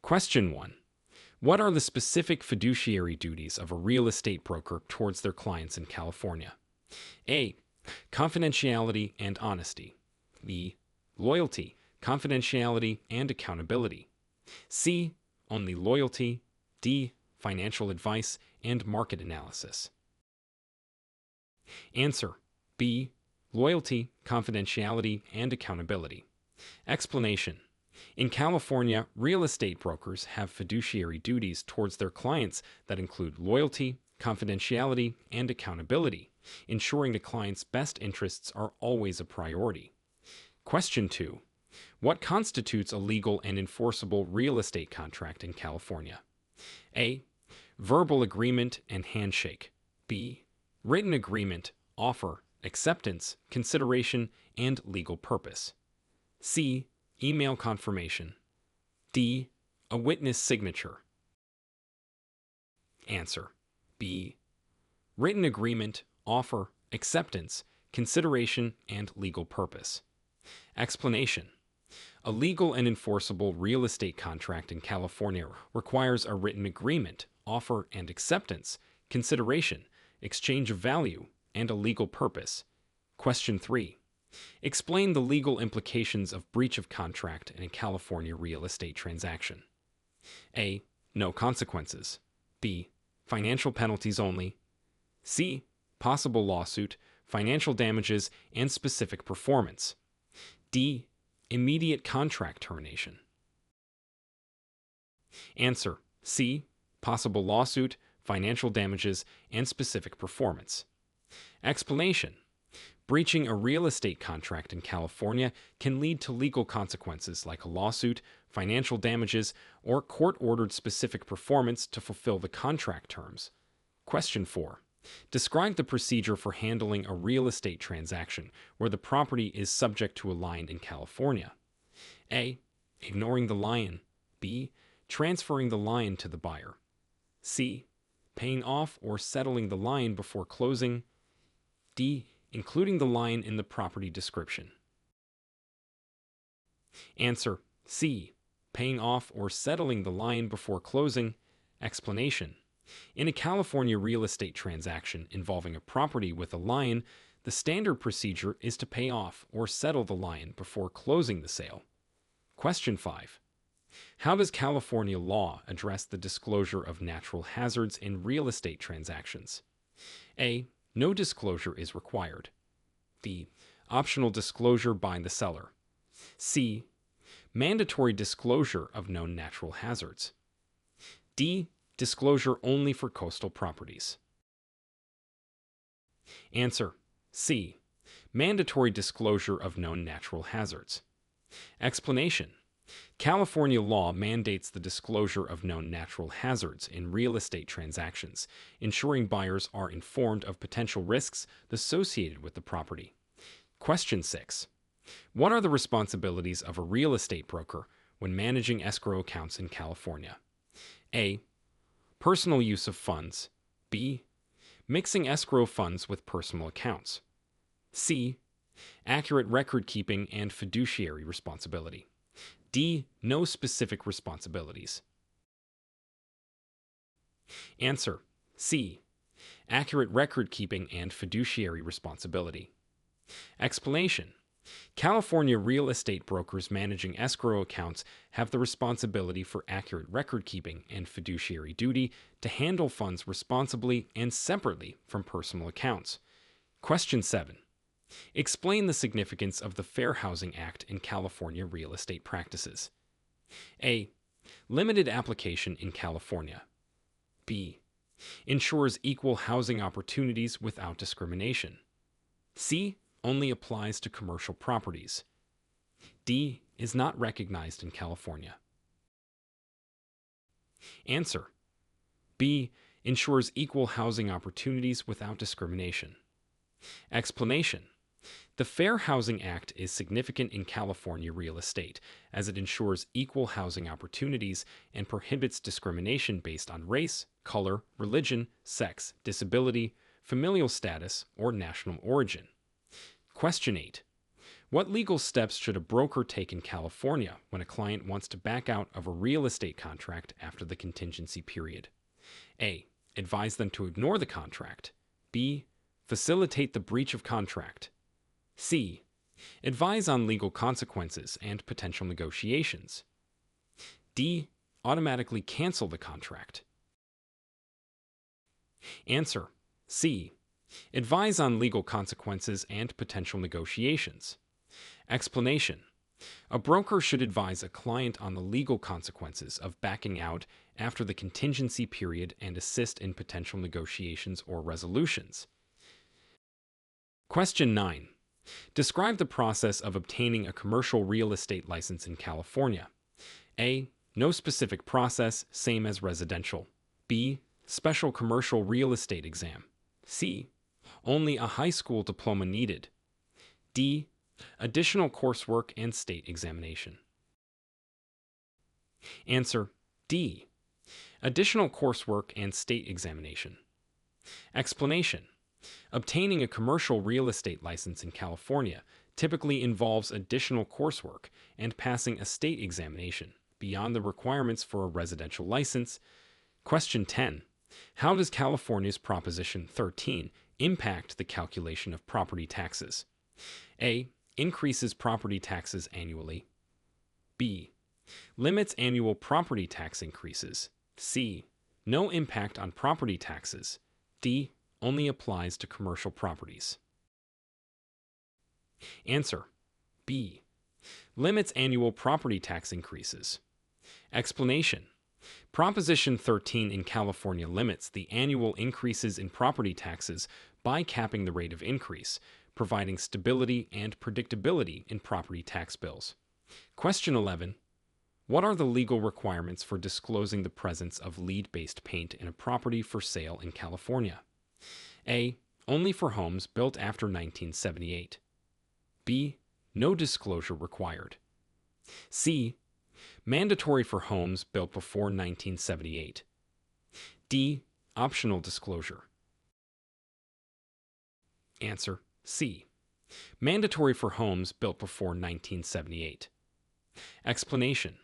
Question 1. What are the specific fiduciary duties of a real estate broker towards their clients in California? A. Confidentiality and honesty. B. Loyalty, confidentiality, and accountability. C. Only loyalty. D. Financial advice and market analysis. Answer: B. Loyalty, confidentiality, and accountability. Explanation: in California, real estate brokers have fiduciary duties towards their clients that include loyalty, confidentiality, and accountability, ensuring the client's best interests are always a priority. Question 2. What constitutes a legal and enforceable real estate contract in California? A. Verbal agreement and handshake. B. Written agreement, offer, acceptance, consideration, and legal purpose. C. Email confirmation. D. A witness signature. Answer: B. Written agreement, offer, acceptance, consideration, and legal purpose. Explanation: a legal and enforceable real estate contract in California requires a written agreement, offer and acceptance, consideration, exchange of value, and a legal purpose. Question 3. Explain the legal implications of breach of contract in a California real estate transaction. A. No consequences. B. Financial penalties only. C. Possible lawsuit, financial damages, and specific performance. D. Immediate contract termination. Answer: C. Possible lawsuit, financial damages, and specific performance. Explanation: breaching a real estate contract in California can lead to legal consequences like a lawsuit, financial damages, or court-ordered specific performance to fulfill the contract terms. Question 4. Describe the procedure for handling a real estate transaction where the property is subject to a lien in California. A. Ignoring the lien. B. Transferring the lien to the buyer. C. Paying off or settling the lien before closing. D. Including the lien in the property description. Answer: C. Paying off or settling the lien before closing. Explanation: in a California real estate transaction involving a property with a lien, the standard procedure is to pay off or settle the lien before closing the sale. Question 5. How does California law address the disclosure of natural hazards in real estate transactions? A. No disclosure is required. B. Optional disclosure by the seller. C. Mandatory disclosure of known natural hazards. D. Disclosure only for coastal properties. Answer: C. Mandatory disclosure of known natural hazards. Explanation: California law mandates the disclosure of known natural hazards in real estate transactions, ensuring buyers are informed of potential risks associated with the property. Question 6. What are the responsibilities of a real estate broker when managing escrow accounts in California? A. Personal use of funds. B. Mixing escrow funds with personal accounts. C. Accurate record keeping and fiduciary responsibility. D. No specific responsibilities. Answer: C. Accurate record keeping and fiduciary responsibility. Explanation: California real estate brokers managing escrow accounts have the responsibility for accurate record keeping and fiduciary duty to handle funds responsibly and separately from personal accounts. Question 7. Explain the significance of the Fair Housing Act in California real estate practices. A. Limited application in California. B. Ensures equal housing opportunities without discrimination. C. Only applies to commercial properties. D. Is not recognized in California. Answer: B. Ensures equal housing opportunities without discrimination. Explanation: the Fair Housing Act is significant in California real estate as it ensures equal housing opportunities and prohibits discrimination based on race, color, religion, sex, disability, familial status, or national origin. Question 8. What legal steps should a broker take in California when a client wants to back out of a real estate contract after the contingency period? A. Advise them to ignore the contract. B. Facilitate the breach of contract. C. Advise on legal consequences and potential negotiations. D. Automatically cancel the contract. Answer: C. Advise on legal consequences and potential negotiations. Explanation: a broker should advise a client on the legal consequences of backing out after the contingency period and assist in potential negotiations or resolutions. Question 9. Describe the process of obtaining a commercial real estate license in California. A. No specific process, same as residential. B. Special commercial real estate exam. C. Only a high school diploma needed. D. Additional coursework and state examination. Answer: D. Additional coursework and state examination. Explanation: obtaining a commercial real estate license in California typically involves additional coursework and passing a state examination beyond the requirements for a residential license. Question 10. How does California's Proposition 13 impact the calculation of property taxes? A. Increases property taxes annually. B. Limits annual property tax increases. C. No impact on property taxes. D. Only applies to commercial properties. Answer: B. Limits annual property tax increases. Explanation: Proposition 13 in California limits the annual increases in property taxes by capping the rate of increase, providing stability and predictability in property tax bills. Question 11. What are the legal requirements for disclosing the presence of lead-based paint in a property for sale in California? A. Only for homes built after 1978. B. No disclosure required. C. Mandatory for homes built before 1978. D. Optional disclosure. Answer: C. Mandatory for homes built before 1978. Explanation: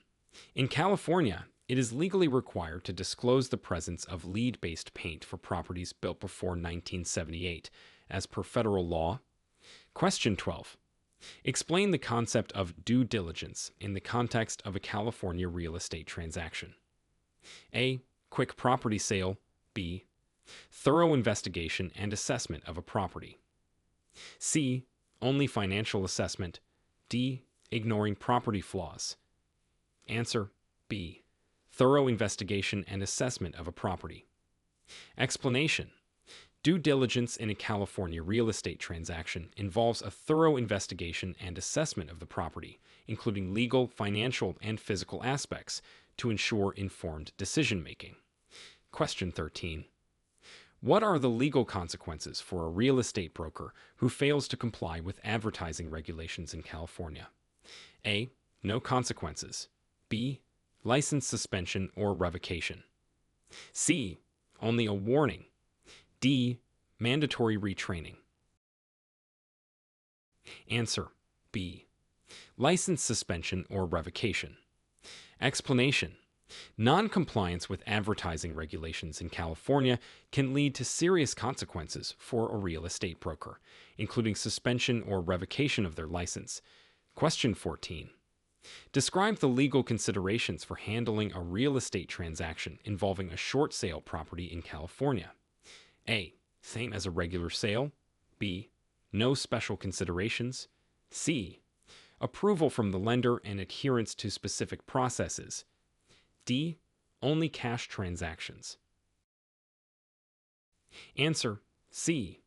in California, it is legally required to disclose the presence of lead-based paint for properties built before 1978, as per federal law. Question 12. Explain the concept of due diligence in the context of a California real estate transaction. A. Quick property sale. B. Thorough investigation and assessment of a property. C. Only financial assessment. D. Ignoring property flaws. Answer: B. Thorough investigation and assessment of a property. Explanation: due diligence in a California real estate transaction involves a thorough investigation and assessment of the property, including legal, financial, and physical aspects, to ensure informed decision-making. Question 13. What are the legal consequences for a real estate broker who fails to comply with advertising regulations in California? A. No consequences. B. License suspension or revocation. C. Only a warning. D. Mandatory retraining. Answer: B. License suspension or revocation. Explanation: non-compliance with advertising regulations in California can lead to serious consequences for a real estate broker, including suspension or revocation of their license. Question 14. Describe the legal considerations for handling a real estate transaction involving a short sale property in California. A. Same as a regular sale. B. No special considerations. C. Approval from the lender and adherence to specific processes. D. Only cash transactions. Answer: C.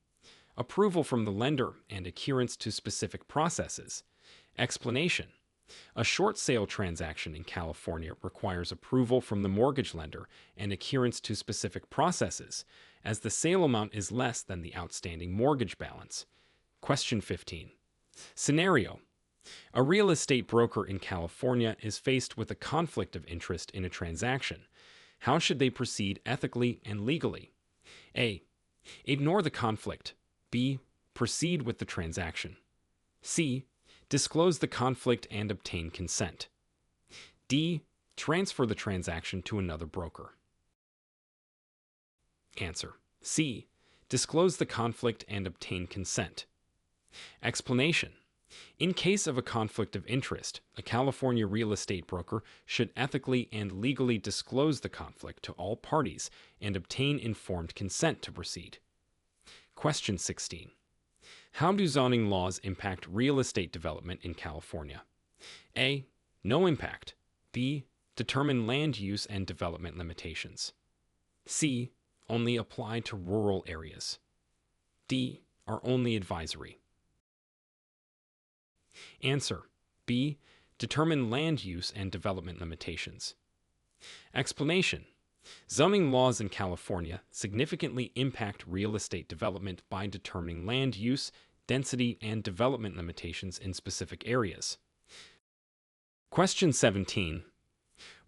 Approval from the lender and adherence to specific processes. Explanation: a short sale transaction in California requires approval from the mortgage lender and adherence to specific processes, as the sale amount is less than the outstanding mortgage balance. Question 15. Scenario: a real estate broker in California is faced with a conflict of interest in a transaction. How should they proceed ethically and legally? A. Ignore the conflict. B. Proceed with the transaction. C. Disclose the conflict and obtain consent. D. Transfer the transaction to another broker. Answer. C. Disclose the conflict and obtain consent. Explanation. In case of a conflict of interest, a California real estate broker should ethically and legally disclose the conflict to all parties and obtain informed consent to proceed. Question 16. How do zoning laws impact real estate development in California? A. No impact. B. Determine land use and development limitations. C. Only apply to rural areas. D. Are only advisory. Answer. B. Determine land use and development limitations. Explanation. Zoning laws in California significantly impact real estate development by determining land use, density, and development limitations in specific areas. Question 17.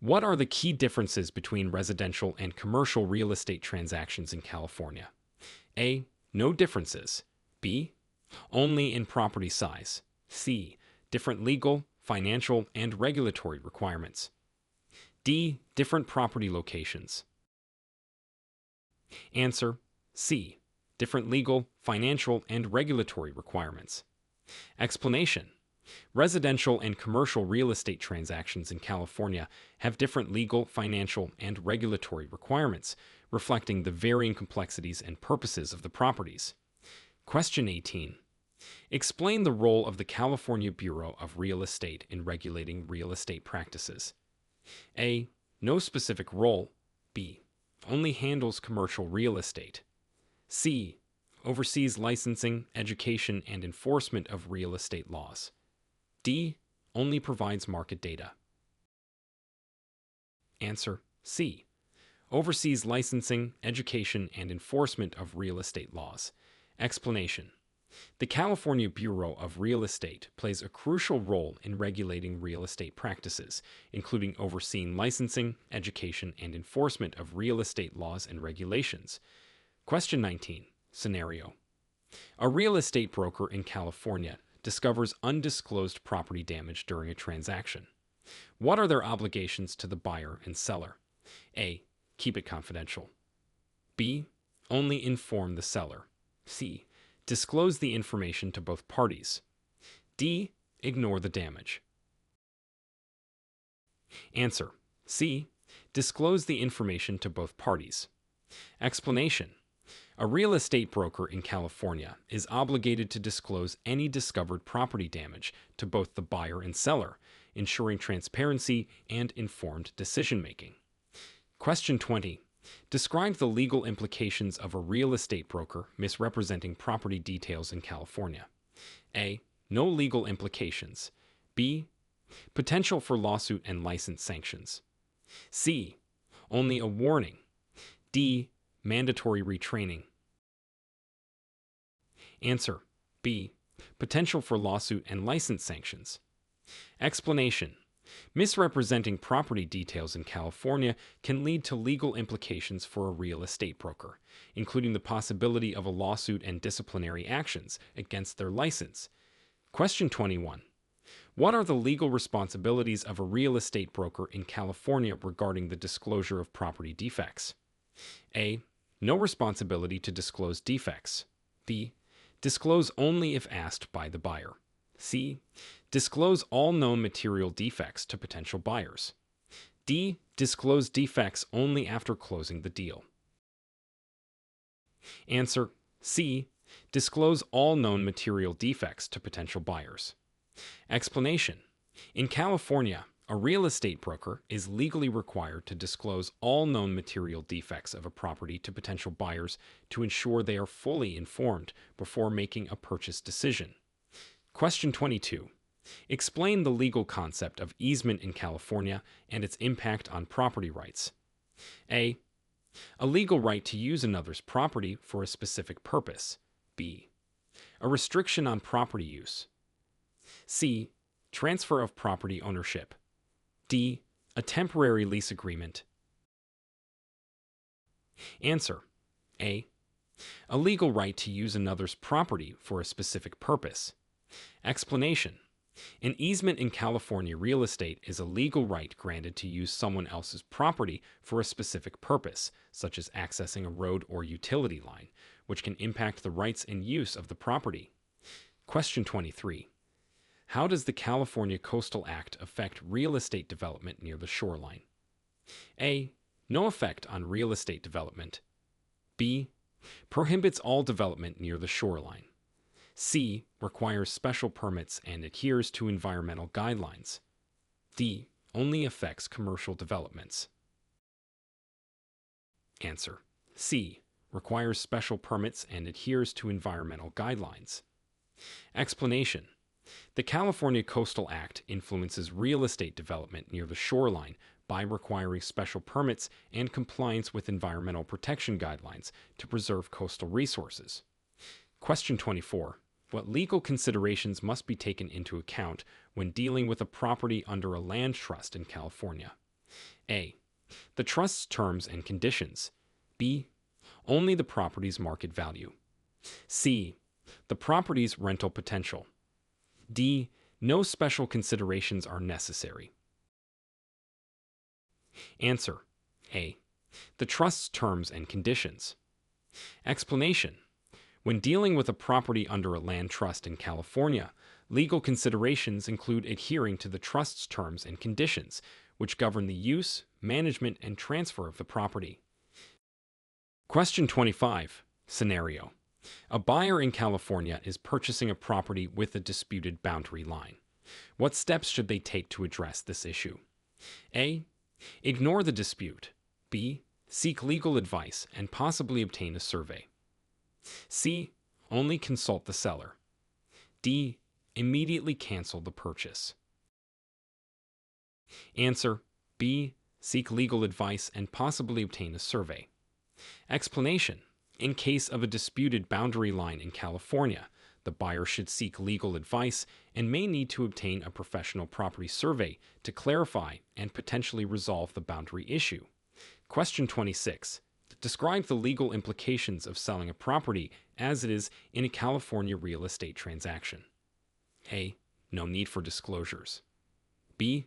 What are the key differences between residential and commercial real estate transactions in California? A. No differences. B. Only in property size. C. Different legal, financial, and regulatory requirements. D. Different property locations. Answer. C. Different legal, financial, and regulatory requirements. Explanation. Residential and commercial real estate transactions in California have different legal, financial, and regulatory requirements, reflecting the varying complexities and purposes of the properties. Question 18. Explain the role of the California Bureau of Real Estate in regulating real estate practices. A. No specific role. B. Only handles commercial real estate. C. Oversees licensing, education, and enforcement of real estate laws. D. Only provides market data. Answer. C. Oversees licensing, education, and enforcement of real estate laws. Explanation. The California Bureau of Real Estate plays a crucial role in regulating real estate practices, including overseeing licensing, education, and enforcement of real estate laws and regulations. Question 19. Scenario. A real estate broker in California discovers undisclosed property damage during a transaction. What are their obligations to the buyer and seller? A. Keep it confidential. B. Only inform the seller. C. Disclose the information to both parties. D. Ignore the damage. Answer. C. Disclose the information to both parties. Explanation. A real estate broker in California is obligated to disclose any discovered property damage to both the buyer and seller, ensuring transparency and informed decision-making. Question 20. Describe the legal implications of a real estate broker misrepresenting property details in California. A. No legal implications. B. Potential for lawsuit and license sanctions. C. Only a warning. D. Mandatory retraining. Answer. B. Potential for lawsuit and license sanctions. Explanation. Misrepresenting property details in California can lead to legal implications for a real estate broker, including the possibility of a lawsuit and disciplinary actions against their license. Question 21. What are the legal responsibilities of a real estate broker in California regarding the disclosure of property defects? A. No responsibility to disclose defects. B. Disclose only if asked by the buyer. C. Disclose all known material defects to potential buyers. D. Disclose defects only after closing the deal. Answer. C. Disclose all known material defects to potential buyers. Explanation. In California, a real estate broker is legally required to disclose all known material defects of a property to potential buyers to ensure they are fully informed before making a purchase decision. Question 22. Explain the legal concept of easement in California and its impact on property rights. A. A legal right to use another's property for a specific purpose. B. A restriction on property use. C. Transfer of property ownership. D. A temporary lease agreement. Answer. A. A legal right to use another's property for a specific purpose. Explanation. An easement in California real estate is a legal right granted to use someone else's property for a specific purpose, such as accessing a road or utility line, which can impact the rights and use of the property. Question 23. How does the California Coastal Act affect real estate development near the shoreline? A. No effect on real estate development. B. Prohibits all development near the shoreline. C. Requires special permits and adheres to environmental guidelines. D. Only affects commercial developments. Answer. C. Requires special permits and adheres to environmental guidelines. Explanation. The California Coastal Act influences real estate development near the shoreline by requiring special permits and compliance with environmental protection guidelines to preserve coastal resources. Question 24. What legal considerations must be taken into account when dealing with a property under a land trust in California? A. The trust's terms and conditions. B. Only the property's market value. C. The property's rental potential. D. No special considerations are necessary. Answer. A. The trust's terms and conditions. Explanation. When dealing with a property under a land trust in California, legal considerations include adhering to the trust's terms and conditions, which govern the use, management, and transfer of the property. Question 25. Scenario. A buyer in California is purchasing a property with a disputed boundary line. What steps should they take to address this issue? A. Ignore the dispute. B. Seek legal advice and possibly obtain a survey. C. Only consult the seller. D. Immediately cancel the purchase. Answer. B. Seek legal advice and possibly obtain a survey. Explanation. In case of a disputed boundary line in California, the buyer should seek legal advice and may need to obtain a professional property survey to clarify and potentially resolve the boundary issue. Question 26. Describe the legal implications of selling a property as it is in a California real estate transaction. A. No need for disclosures. B.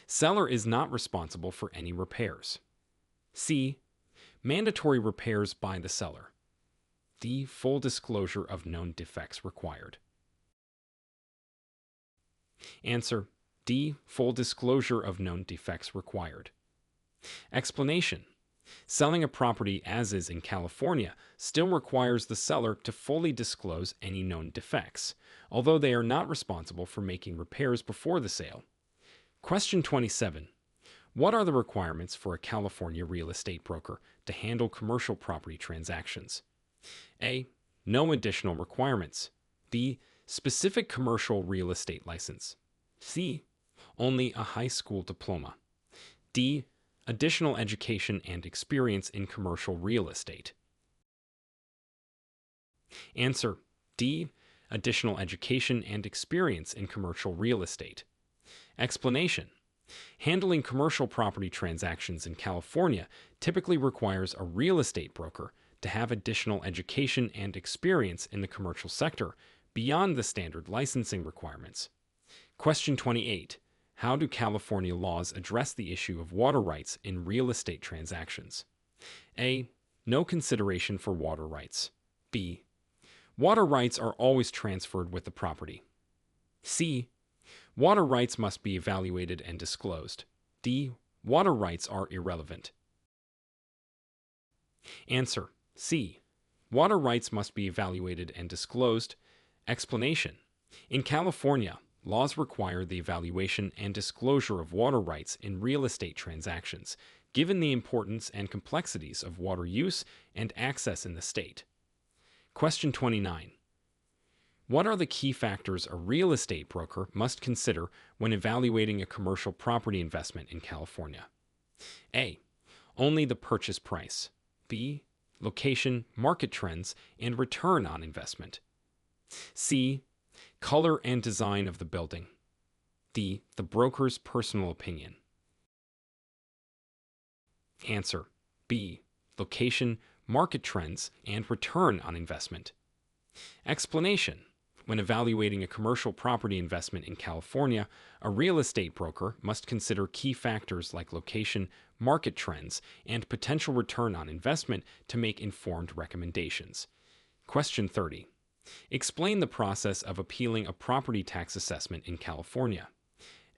Seller is not responsible for any repairs. C. Mandatory repairs by the seller. D. Full disclosure of known defects required. Answer. D. Full disclosure of known defects required. Explanation. Selling a property as is in California still requires the seller to fully disclose any known defects, although they are not responsible for making repairs before the sale. Question 27. What are the requirements for a California real estate broker to handle commercial property transactions? A. No additional requirements. B. Specific commercial real estate license. C. Only a high school diploma. D. Additional education and experience in commercial real estate. Answer. D. Additional education and experience in commercial real estate. Explanation. Handling commercial property transactions in California typically requires a real estate broker to have additional education and experience in the commercial sector beyond the standard licensing requirements. Question 28. How do California laws address the issue of water rights in real estate transactions? A. No consideration for water rights. B. Water rights are always transferred with the property. C. Water rights must be evaluated and disclosed. D. Water rights are irrelevant. Answer. C. Water rights must be evaluated and disclosed. Explanation. In California, laws require the evaluation and disclosure of water rights in real estate transactions, given the importance and complexities of water use and access in the state. Question 29. What are the key factors a real estate broker must consider when evaluating a commercial property investment in California? A. Only the purchase price. B. Location, market trends, and return on investment. C. Color and design of the building. D. The broker's personal opinion. Answer. B. Location, market trends, and return on investment. Explanation. When evaluating a commercial property investment in California, a real estate broker must consider key factors like location, market trends, and potential return on investment to make informed recommendations. Question 30. Explain the process of appealing a property tax assessment in California.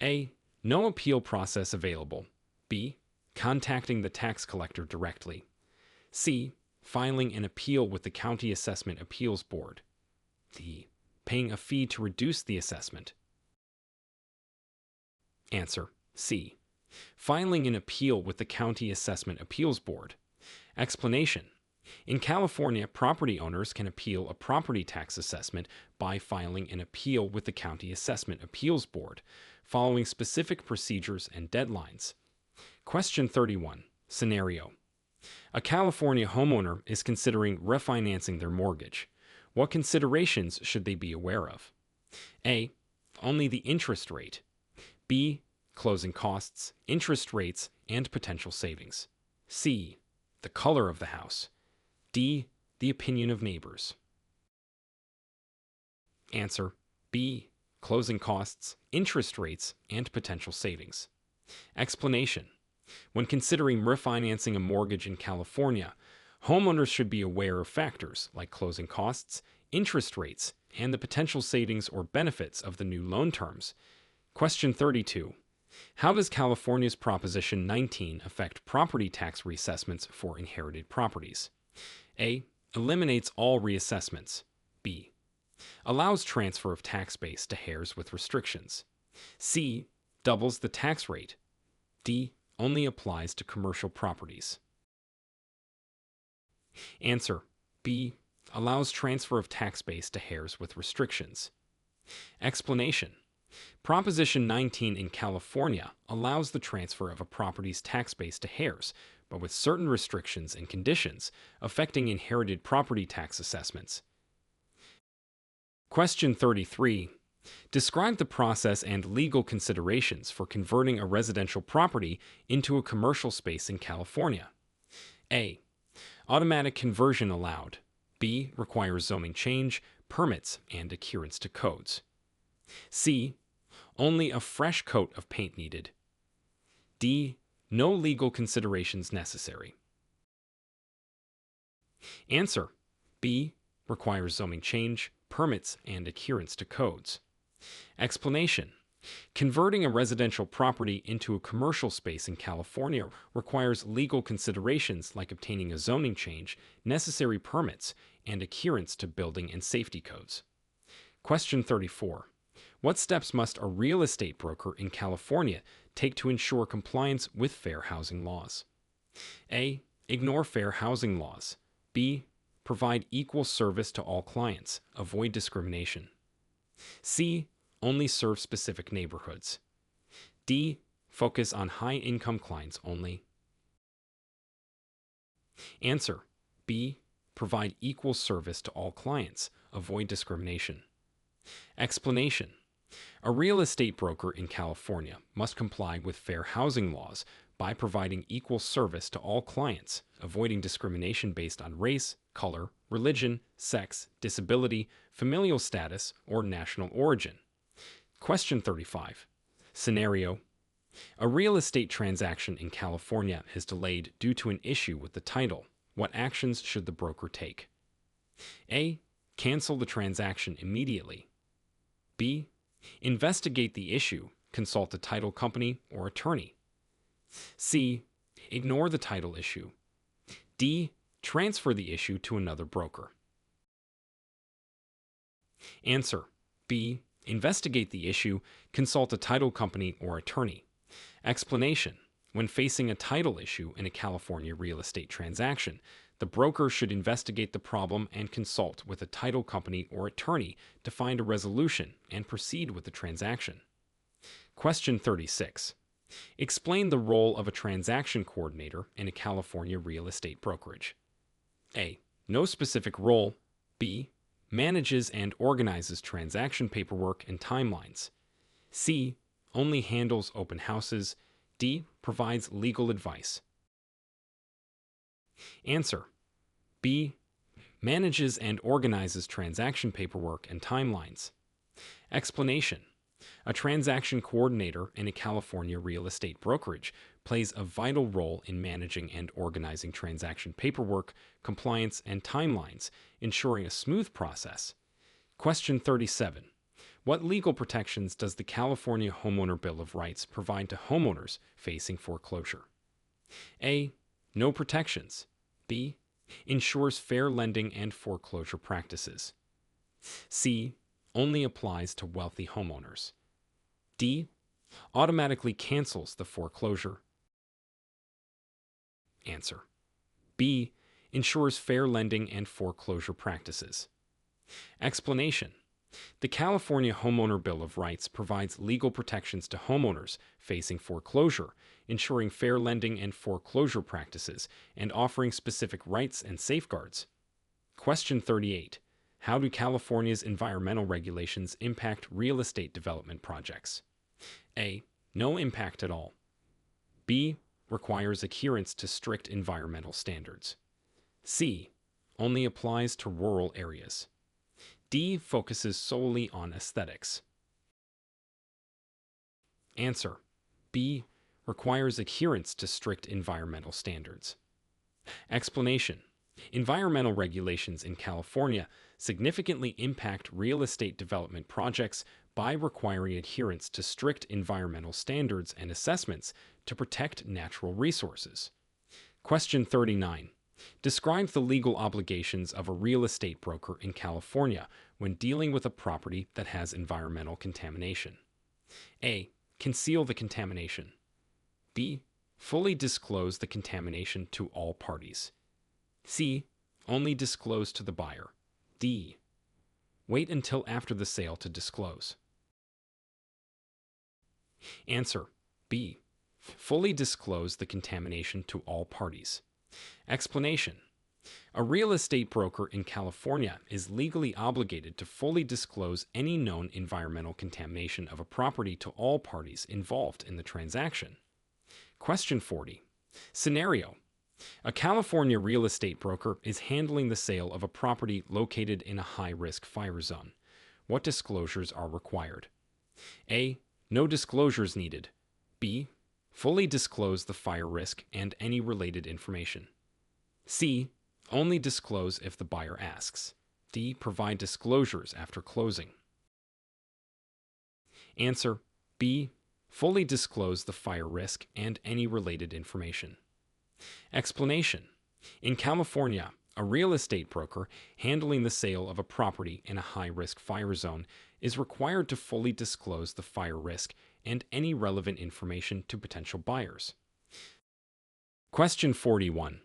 A. No appeal process available. B. Contacting the tax collector directly. C. Filing an appeal with the County Assessment Appeals Board. D. Paying a fee to reduce the assessment. Answer: C. Filing an appeal with the County Assessment Appeals Board. Explanation: in California, property owners can appeal a property tax assessment by filing an appeal with the County Assessment Appeals Board, following specific procedures and deadlines. Question 31. Scenario: a California homeowner is considering refinancing their mortgage. What considerations should they be aware of? A. Only the interest rate. B. Closing costs, interest rates, and potential savings. C. The color of the house. D. The opinion of neighbors. Answer: B. Closing costs, interest rates, and potential savings. Explanation: when considering refinancing a mortgage in California, homeowners should be aware of factors like closing costs, interest rates, and the potential savings or benefits of the new loan terms. Question 32. How does California's Proposition 19 affect property tax reassessments for inherited properties? A. Eliminates all reassessments. B. Allows transfer of tax base to heirs with restrictions. C. Doubles the tax rate. D. Only applies to commercial properties. Answer: B. Allows transfer of tax base to heirs with restrictions. Explanation: Proposition 19 in California allows the transfer of a property's tax base to heirs, but with certain restrictions and conditions affecting inherited property tax assessments. Question 33. Describe the process and legal considerations for converting a residential property into a commercial space in California. A. Automatic conversion allowed. B. Requires zoning change, permits, and adherence to codes. C. Only a fresh coat of paint needed. D. No legal considerations necessary. Answer: B. Requires zoning change, permits, and adherence to codes. Explanation: converting a residential property into a commercial space in California requires legal considerations like obtaining a zoning change, necessary permits, and adherence to building and safety codes. Question 34. What steps must a real estate broker in California take to ensure compliance with fair housing laws? A. Ignore fair housing laws. B. Provide equal service to all clients. Avoid discrimination. C. Only serve specific neighborhoods. D. Focus on high-income clients only. Answer: B. Provide equal service to all clients. Avoid discrimination. Explanation: a real estate broker in California must comply with fair housing laws by providing equal service to all clients, avoiding discrimination based on race, color, religion, sex, disability, familial status, or national origin. Question 35. Scenario: a real estate transaction in California is delayed due to an issue with the title. What actions should the broker take? A. Cancel the transaction immediately. B. Investigate the issue, consult a title company or attorney. C. Ignore the title issue. D. Transfer the issue to another broker. Answer: B. Investigate the issue, consult a title company or attorney. Explanation: when facing a title issue in a California real estate transaction, the broker should investigate the problem and consult with a title company or attorney to find a resolution and proceed with the transaction. Question 36. Explain the role of a transaction coordinator in a California real estate brokerage. A. No specific role. B. Manages and organizes transaction paperwork and timelines. C. Only handles open houses. D. Provides legal advice. Answer: B. Manages and organizes transaction paperwork and timelines. Explanation. A transaction coordinator in a California real estate brokerage plays a vital role in managing and organizing transaction paperwork, compliance, and timelines, ensuring a smooth process. Question 37. What legal protections does the California Homeowner Bill of Rights provide to homeowners facing foreclosure? A. No protections. B. Ensures fair lending and foreclosure practices. C. Only applies to wealthy homeowners. D. Automatically cancels the foreclosure. Answer. B. Ensures fair lending and foreclosure practices. Explanation. The California Homeowner Bill of Rights provides legal protections to homeowners facing foreclosure, ensuring fair lending and foreclosure practices, and offering specific rights and safeguards. Question 38. How do California's environmental regulations impact real estate development projects? A. No impact at all. B. Requires adherence to strict environmental standards. C. Only applies to rural areas. D. Focuses solely on aesthetics. Answer. B. Requires adherence to strict environmental standards. Explanation. Environmental regulations in California significantly impact real estate development projects by requiring adherence to strict environmental standards and assessments to protect natural resources. Question 39. Describe the legal obligations of a real estate broker in California when dealing with a property that has environmental contamination. A. Conceal the contamination. B. Fully disclose the contamination to all parties. C. Only disclose to the buyer. D. Wait until after the sale to disclose. Answer. B. Fully disclose the contamination to all parties. Explanation. A real estate broker in California is legally obligated to fully disclose any known environmental contamination of a property to all parties involved in the transaction. Question 40. Scenario. A California real estate broker is handling the sale of a property located in a high-risk fire zone. What disclosures are required? A. No disclosures needed. B. Fully disclose the fire risk and any related information. C. Only disclose if the buyer asks. D. Provide disclosures after closing. Answer. B. Fully disclose the fire risk and any related information. Explanation. In California, a real estate broker handling the sale of a property in a high-risk fire zone is required to fully disclose the fire risk and any relevant information to potential buyers. Question 41.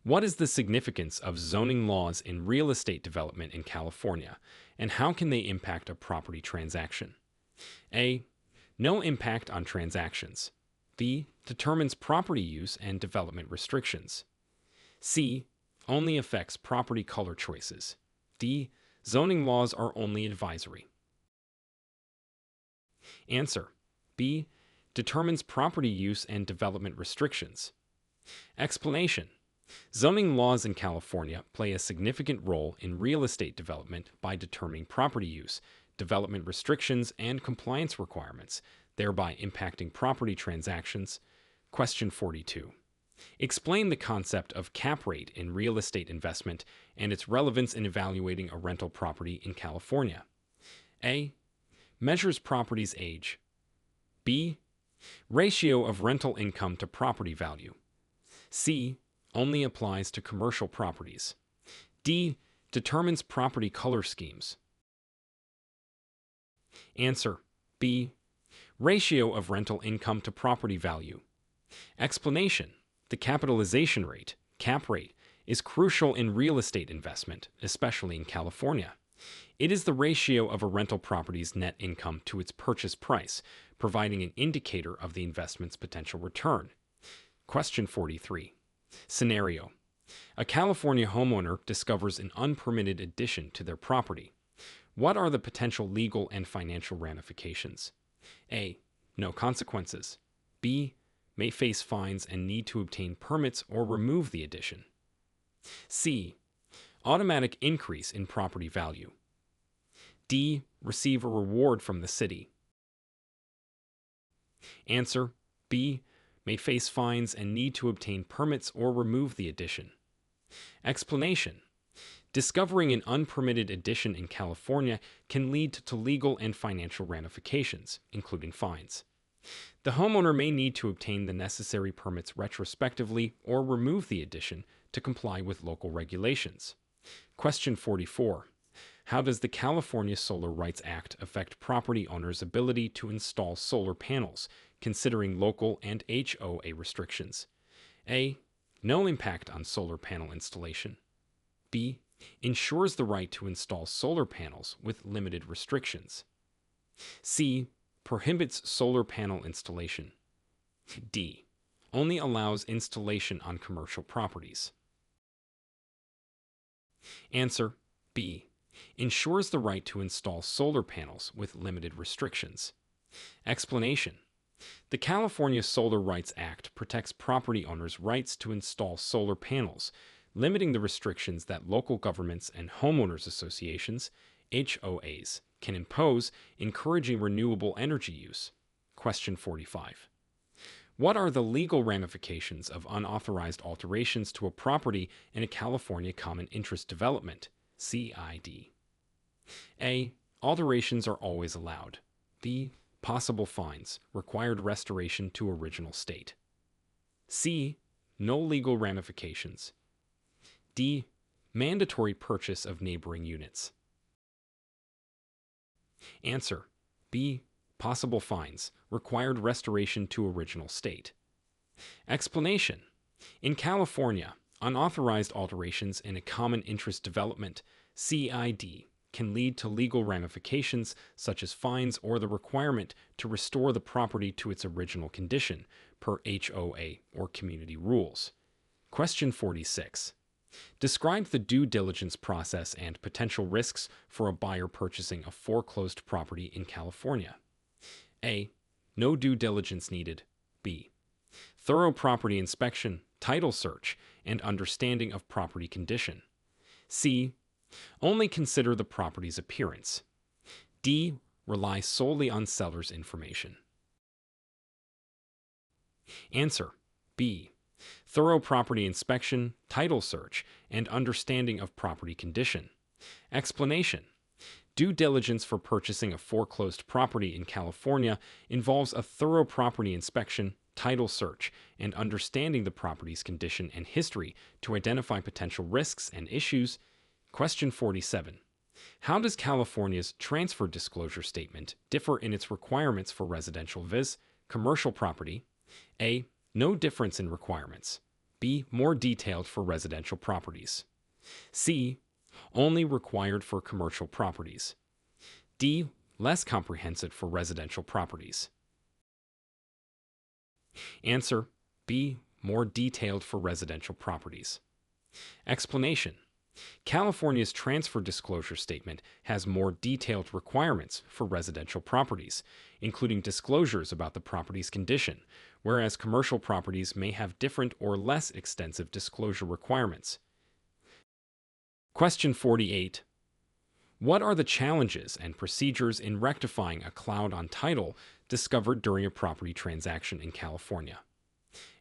What is the significance of zoning laws in real estate development in California, and how can they impact a property transaction? A. No impact on transactions. B. Determines property use and development restrictions. C. Only affects property color choices. D. Zoning laws are only advisory. Answer. B. Determines property use and development restrictions. Explanation. Zoning laws in California play a significant role in real estate development by determining property use, development restrictions, and compliance requirements, thereby impacting property transactions. Question 42. Explain the concept of cap rate in real estate investment and its relevance in evaluating a rental property in California. A. Measures property's age. B. Ratio of rental income to property value. C. Only applies to commercial properties. D. Determines property color schemes. Answer. B. Ratio of rental income to property value. Explanation. The capitalization rate, cap rate, is crucial in real estate investment, especially in California. It is the ratio of a rental property's net income to its purchase price, providing an indicator of the investment's potential return. Question 43. Scenario. A California homeowner discovers an unpermitted addition to their property. What are the potential legal and financial ramifications? A. No consequences. B. May face fines and need to obtain permits or remove the addition. C. Automatic increase in property value. D. Receive a reward from the city. Answer: B. May face fines and need to obtain permits or remove the addition. Explanation: discovering an unpermitted addition in California can lead to legal and financial ramifications, including fines. The homeowner may need to obtain the necessary permits retrospectively or remove the addition to comply with local regulations. Question 44. How does the California Solar Rights Act affect property owners' ability to install solar panels, considering local and HOA restrictions? A. No impact on solar panel installation. B. Ensures the right to install solar panels with limited restrictions. C. Prohibits solar panel installation. D. Only allows installation on commercial properties. Answer: B. Ensures the right to install solar panels with limited restrictions. Explanation: the California Solar Rights Act protects property owners' rights to install solar panels, limiting the restrictions that local governments and homeowners associations, HOAs, can impose, encouraging renewable energy use. Question 45. What are the legal ramifications of unauthorized alterations to a property in a California Common Interest Development, CID? A. Alterations are always allowed. B. Possible fines, required restoration to original state. C. No legal ramifications. D. Mandatory purchase of neighboring units. Answer: B. Possible fines, required restoration to original state. Explanation: in California, unauthorized alterations in a common interest development, CID, can lead to legal ramifications such as fines or the requirement to restore the property to its original condition per HOA or community rules. Question 46. Describe the due diligence process and potential risks for a buyer purchasing a foreclosed property in California. A. No due diligence needed. B. Thorough property inspection, title search, and understanding of property condition. C. Only consider the property's appearance. D. Rely solely on seller's information. Answer: B. Thorough property inspection, title search, and understanding of property condition. Explanation: due diligence for purchasing a foreclosed property in California involves a thorough property inspection, title search, and understanding the property's condition and history to identify potential risks and issues. Question 47. How does California's transfer disclosure statement differ in its requirements for residential vs. commercial property? A. No difference in requirements. B. More detailed for residential properties. C. Only required for commercial properties. D. Less comprehensive for residential properties. Answer: B. More detailed for residential properties. Explanation: California's transfer disclosure statement has more detailed requirements for residential properties, including disclosures about the property's condition, whereas commercial properties may have different or less extensive disclosure requirements. Question 48. What are the challenges and procedures in rectifying a cloud on title discovered during a property transaction in California?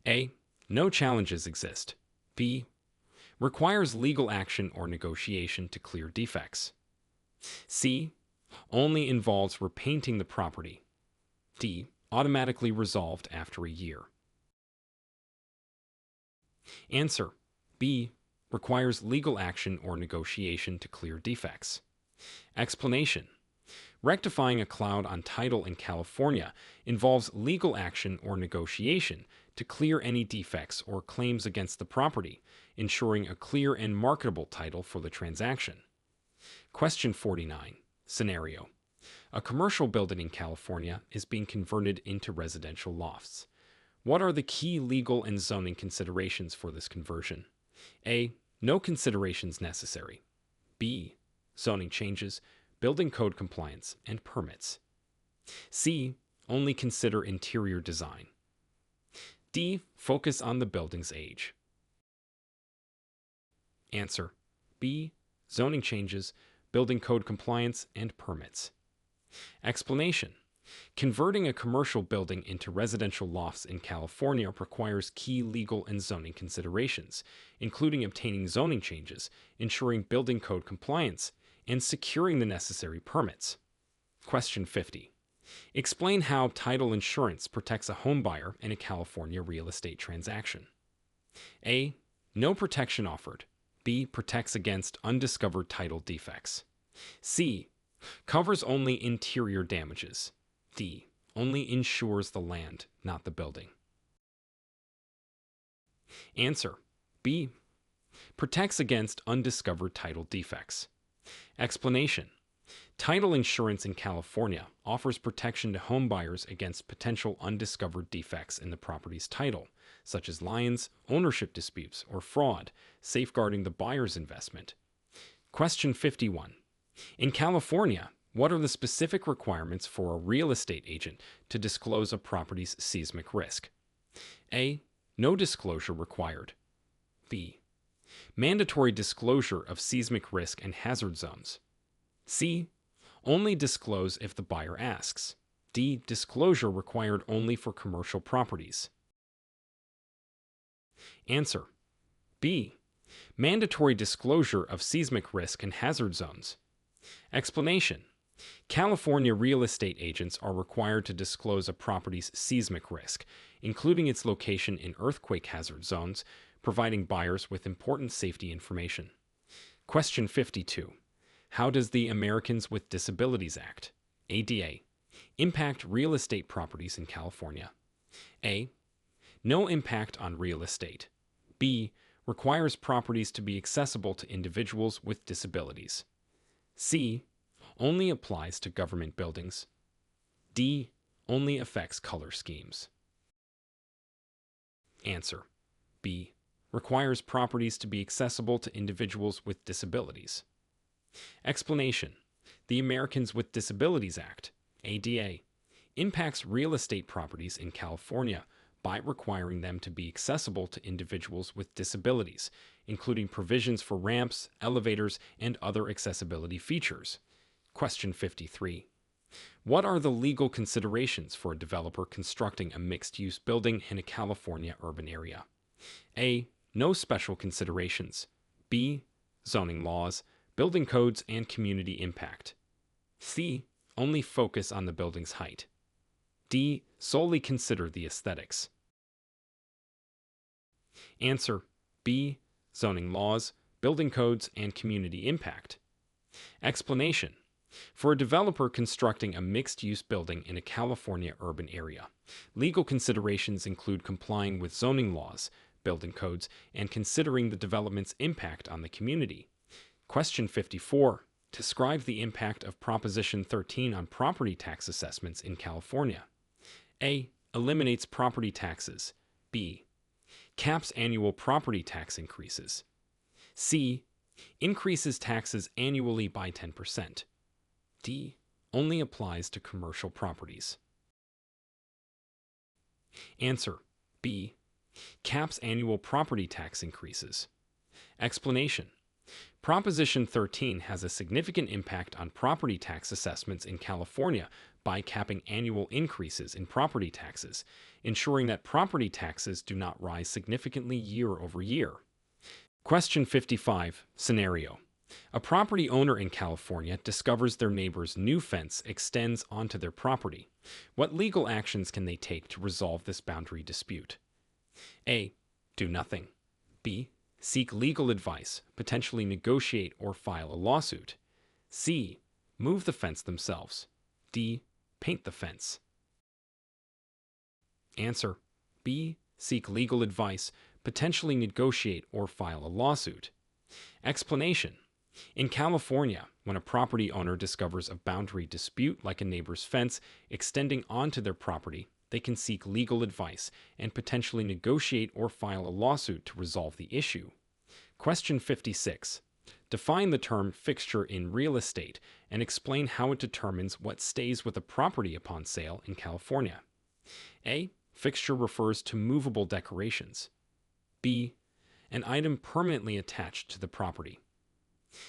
A. No challenges exist. B. Requires legal action or negotiation to clear defects. C. Only involves repainting the property. D. Automatically resolved after a year. Answer: B. Requires legal action or negotiation to clear defects. Explanation: rectifying a cloud on title in California involves legal action or negotiation to clear any defects or claims against the property, ensuring a clear and marketable title for the transaction. Question 49. Scenario: a commercial building in California is being converted into residential lofts. What are the key legal and zoning considerations for this conversion? A. No considerations necessary. B. Zoning changes, building code compliance, and permits. C. Only consider interior design. D. Focus on the building's age. Answer: B. zoning changes, building code compliance, and permits. Explanation: converting a commercial building into residential lofts in California requires key legal and zoning considerations, including obtaining zoning changes, ensuring building code compliance, and securing the necessary permits. Question 50. Explain how title insurance protects a homebuyer in a California real estate transaction. A. No protection offered. B. Protects against undiscovered title defects. C. Covers only interior damages. D. Only insures the land, not the building. Answer: B. Protects against undiscovered title defects. Explanation: title insurance in California offers protection to homebuyers against potential undiscovered defects in the property's title, such as liens, ownership disputes, or fraud, safeguarding the buyer's investment. Question 51. In California, what are the specific requirements for a real estate agent to disclose a property's seismic risk? A. No disclosure required. B. Mandatory disclosure of seismic risk and hazard zones. C. Only disclose if the buyer asks. D. Disclosure required only for commercial properties. Answer: B. Mandatory disclosure of seismic risk and hazard zones. Explanation: California real estate agents are required to disclose a property's seismic risk, including its location in earthquake hazard zones, providing buyers with important safety information. Question 52. How does the Americans with Disabilities Act, ADA, impact real estate properties in California? A. No impact on real estate. B. Requires properties to be accessible to individuals with disabilities. C. Only applies to government buildings. D. Only affects color schemes. Answer: B. Requires properties to be accessible to individuals with disabilities. Explanation: the Americans with Disabilities Act, ADA, impacts real estate properties in California by requiring them to be accessible to individuals with disabilities, including provisions for ramps, elevators, and other accessibility features. Question 53. What are the legal considerations for a developer constructing a mixed-use building in a California urban area? A. No special considerations. B. Zoning laws, building codes, and community impact. C. Only focus on the building's height. D. Solely consider the aesthetics. Answer: B. Zoning laws, building codes, and community impact. Explanation: for a developer constructing a mixed-use building in a California urban area, legal considerations include complying with zoning laws, building codes, and considering the development's impact on the community. Question 54. Describe the impact of Proposition 13 on property tax assessments in California. A. Eliminates property taxes. B. Caps annual property tax increases. C. Increases taxes annually by 10%. D. Only applies to commercial properties. Answer: B. Caps annual property tax increases. Explanation: Proposition 13 has a significant impact on property tax assessments in California by capping annual increases in property taxes, ensuring that property taxes do not rise significantly year over year. Question 55. Scenario: a property owner in California discovers their neighbor's new fence extends onto their property. What legal actions can they take to resolve this boundary dispute? A. Do nothing. B. Seek legal advice, potentially negotiate or file a lawsuit. C. Move the fence themselves. D. Paint the fence. Answer: B. Seek legal advice, potentially negotiate or file a lawsuit. Explanation: in California, when a property owner discovers a boundary dispute like a neighbor's fence extending onto their property, they can seek legal advice and potentially negotiate or file a lawsuit to resolve the issue. Question 56. Define the term fixture in real estate and explain how it determines what stays with a property upon sale in California. A. Fixture refers to movable decorations. B. An item permanently attached to the property.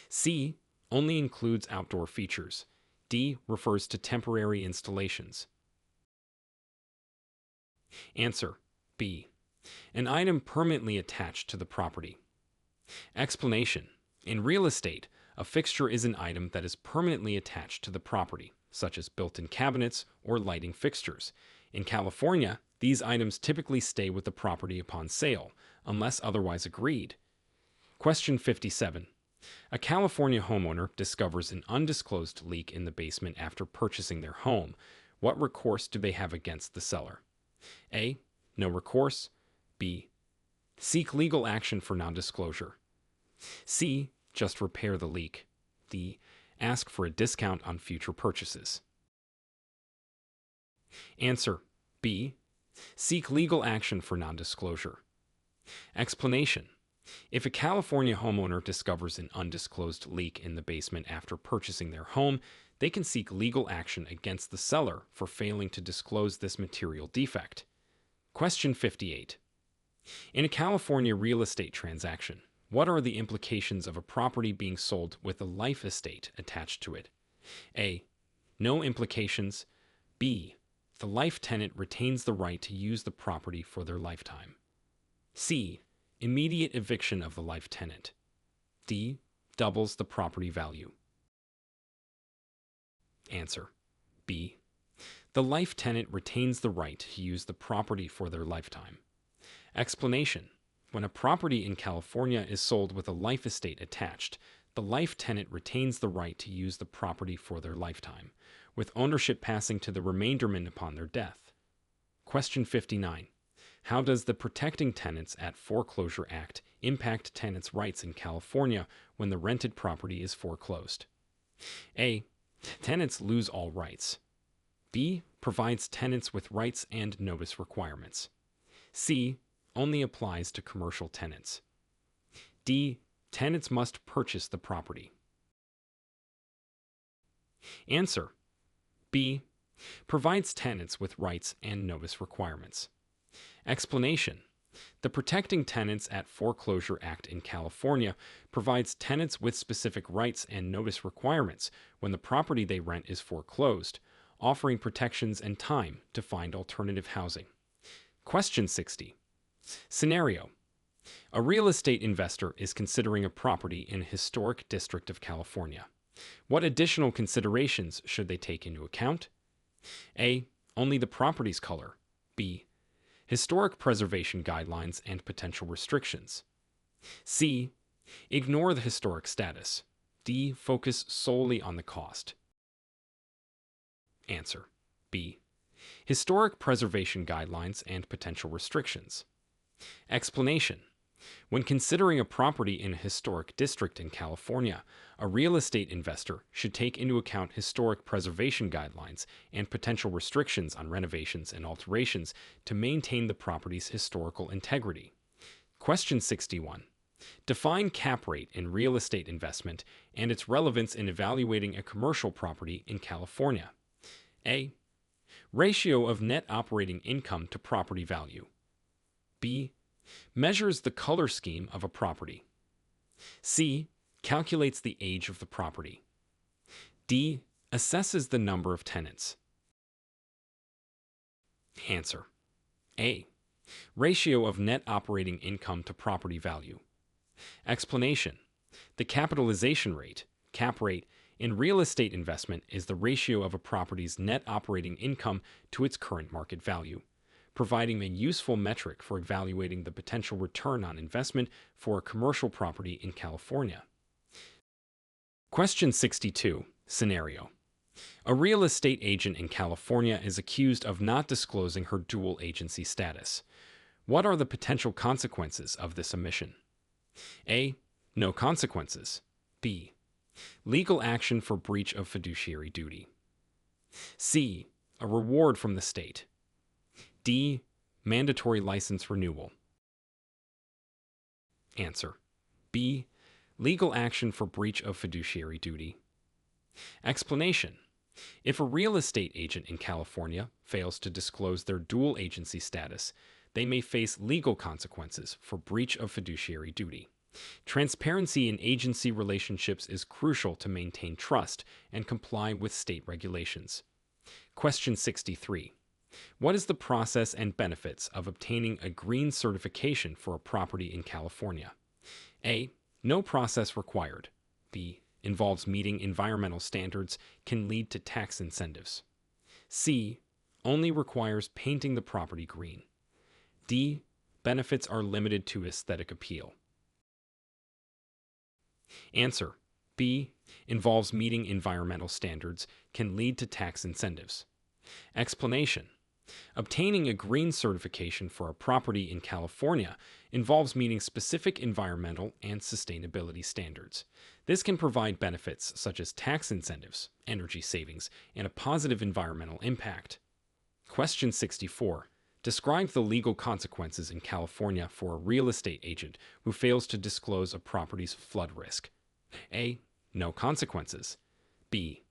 C. Only includes outdoor features. D. Refers to temporary installations. Answer: B. An item permanently attached to the property. Explanation: in real estate, a fixture is an item that is permanently attached to the property, such as built-in cabinets or lighting fixtures. In California, these items typically stay with the property upon sale, unless otherwise agreed. Question 57. A California homeowner discovers an undisclosed leak in the basement after purchasing their home. What recourse do they have against the seller? A. No recourse. B. Seek legal action for non-disclosure. C. Just repair the leak. D. Ask for a discount on future purchases. Answer: B. Seek legal action for non-disclosure. Explanation: if a California homeowner discovers an undisclosed leak in the basement after purchasing their home, they can seek legal action against the seller for failing to disclose this material defect. Question 58. In a California real estate transaction, what are the implications of a property being sold with a life estate attached to it? A. No implications. B. The life tenant retains the right to use the property for their lifetime. C. Immediate eviction of the life tenant. D. Doubles the property value. Answer: B. The life tenant retains the right to use the property for their lifetime. Explanation: when a property in California is sold with a life estate attached, the life tenant retains the right to use the property for their lifetime, with ownership passing to the remainderment upon their death. Question 59. How does the Protecting Tenants at Foreclosure Act impact tenants' rights in California when the rented property is foreclosed? A. Tenants lose all rights. B. Provides tenants with rights and notice requirements. C. Only applies to commercial tenants. D. Tenants must purchase the property. Answer: B. Provides tenants with rights and notice requirements. Explanation: the Protecting Tenants at Foreclosure Act in California provides tenants with specific rights and notice requirements when the property they rent is foreclosed, offering protections and time to find alternative housing. Question 60. Scenario: a real estate investor is considering a property in a historic district of California. What additional considerations should they take into account? A. Only the property's color. B. Historic preservation guidelines and potential restrictions. C. Ignore the historic status. D. Focus solely on the cost. Answer: B. Historic preservation guidelines and potential restrictions. Explanation: when considering a property in a historic district in California, a real estate investor should take into account historic preservation guidelines and potential restrictions on renovations and alterations to maintain the property's historical integrity. Question 61. Define cap rate in real estate investment and its relevance in evaluating a commercial property in California. A. Ratio of net operating income to property value. B. Measures the color scheme of a property. C. Calculates the age of the property. D. Assesses the number of tenants. Answer: A. Ratio of net operating income to property value. Explanation: the capitalization rate, cap rate, in real estate investment is the ratio of a property's net operating income to its current market value, providing a useful metric for evaluating the potential return on investment for a commercial property in California. Question 62. Scenario: a real estate agent in California is accused of not disclosing her dual agency status. What are the potential consequences of this omission? A. No consequences. B. Legal action for breach of fiduciary duty. C. A reward from the state. D. Mandatory license renewal. Answer: B. Legal action for breach of fiduciary duty. Explanation: if a real estate agent in California fails to disclose their dual agency status, they may face legal consequences for breach of fiduciary duty, Transparency in agency relationships is crucial to maintain trust and comply with state regulations. Question 63. What is the process and benefits of obtaining a green certification for a property in California? A. No process required. B. Involves meeting environmental standards, can lead to tax incentives. C. Only requires painting the property green. D. Benefits are limited to aesthetic appeal. Answer. B. Involves meeting environmental standards, can lead to tax incentives. Explanation. Obtaining a green certification for a property in California involves meeting specific environmental and sustainability standards. This can provide benefits such as tax incentives, energy savings, and a positive environmental impact. Question 64. Describe the legal consequences in California for a real estate agent who fails to disclose a property's flood risk. A. No consequences. B.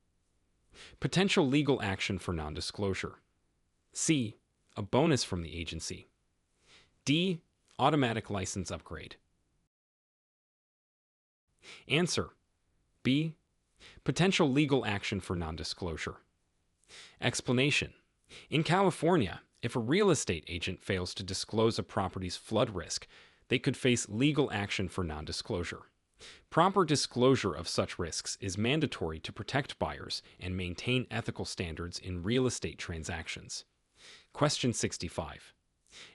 Potential legal action for non-disclosure. C. A bonus from the agency. D. Automatic license upgrade. Answer. B. Potential legal action for non-disclosure. Explanation. In California, if a real estate agent fails to disclose a property's flood risk, they could face legal action for non-disclosure. Proper disclosure of such risks is mandatory to protect buyers and maintain ethical standards in real estate transactions. Question 65.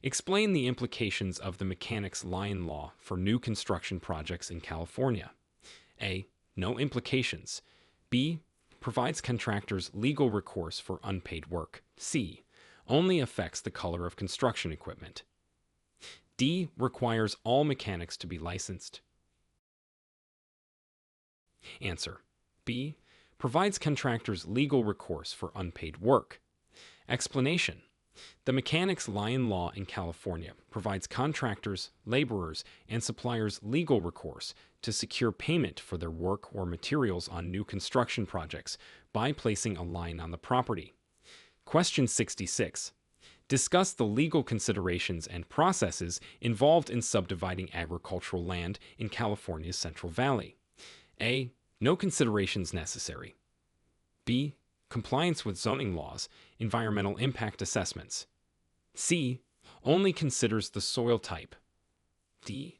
Explain the implications of the Mechanics' Lion Law for new construction projects in California. A. No implications. B. Provides contractors legal recourse for unpaid work. C. Only affects the color of construction equipment. D. Requires all mechanics to be licensed. Answer. B. Provides contractors legal recourse for unpaid work. Explanation. The Mechanics' Lion Law in California provides contractors, laborers, and suppliers legal recourse to secure payment for their work or materials on new construction projects by placing a line on the property. Question 66. Discuss the legal considerations and processes involved in subdividing agricultural land in California's Central Valley. A. No considerations necessary. B. Compliance with zoning laws, environmental impact assessments. C. Only considers the soil type. D.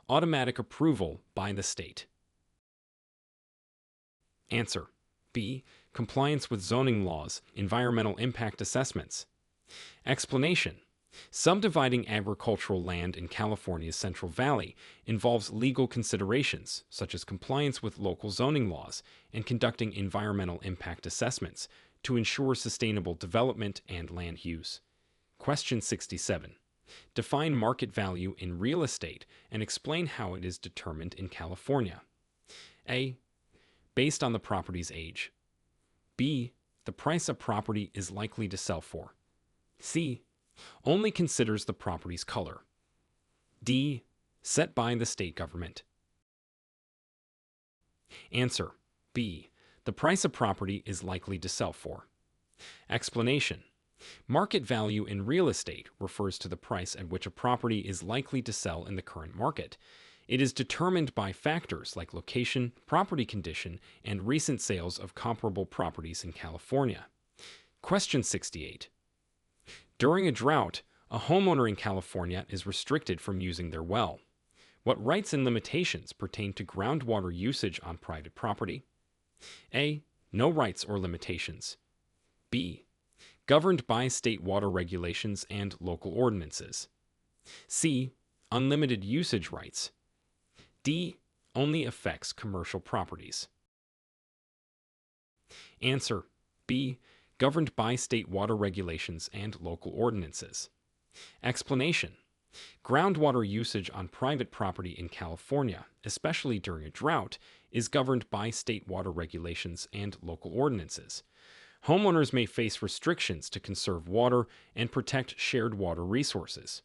Automatic approval by the state. Answer. B. Compliance with zoning laws, environmental impact assessments. Explanation. Subdividing agricultural land in California's Central Valley involves legal considerations, such as compliance with local zoning laws and conducting environmental impact assessments to ensure sustainable development and land use. Question 67. Define market value in real estate and explain how it is determined in California. A. Based on the property's age. B. The price a property is likely to sell for. C. Only considers the property's color. D. Set by the state government. Answer. B. The price a property is likely to sell for. Explanation. Market value in real estate refers to the price at which a property is likely to sell in the current market. It is determined by factors like location, property condition, and recent sales of comparable properties in California. Question 68. During a drought, a homeowner in California is restricted from using their well. What rights and limitations pertain to groundwater usage on private property? A. No rights or limitations. B. Governed by state water regulations and local ordinances. C. Unlimited usage rights. D. Only affects commercial properties. Answer. B. Governed by state water regulations and local ordinances. Explanation. Groundwater usage on private property in California, especially during a drought, is governed by state water regulations and local ordinances. Homeowners may face restrictions to conserve water and protect shared water resources.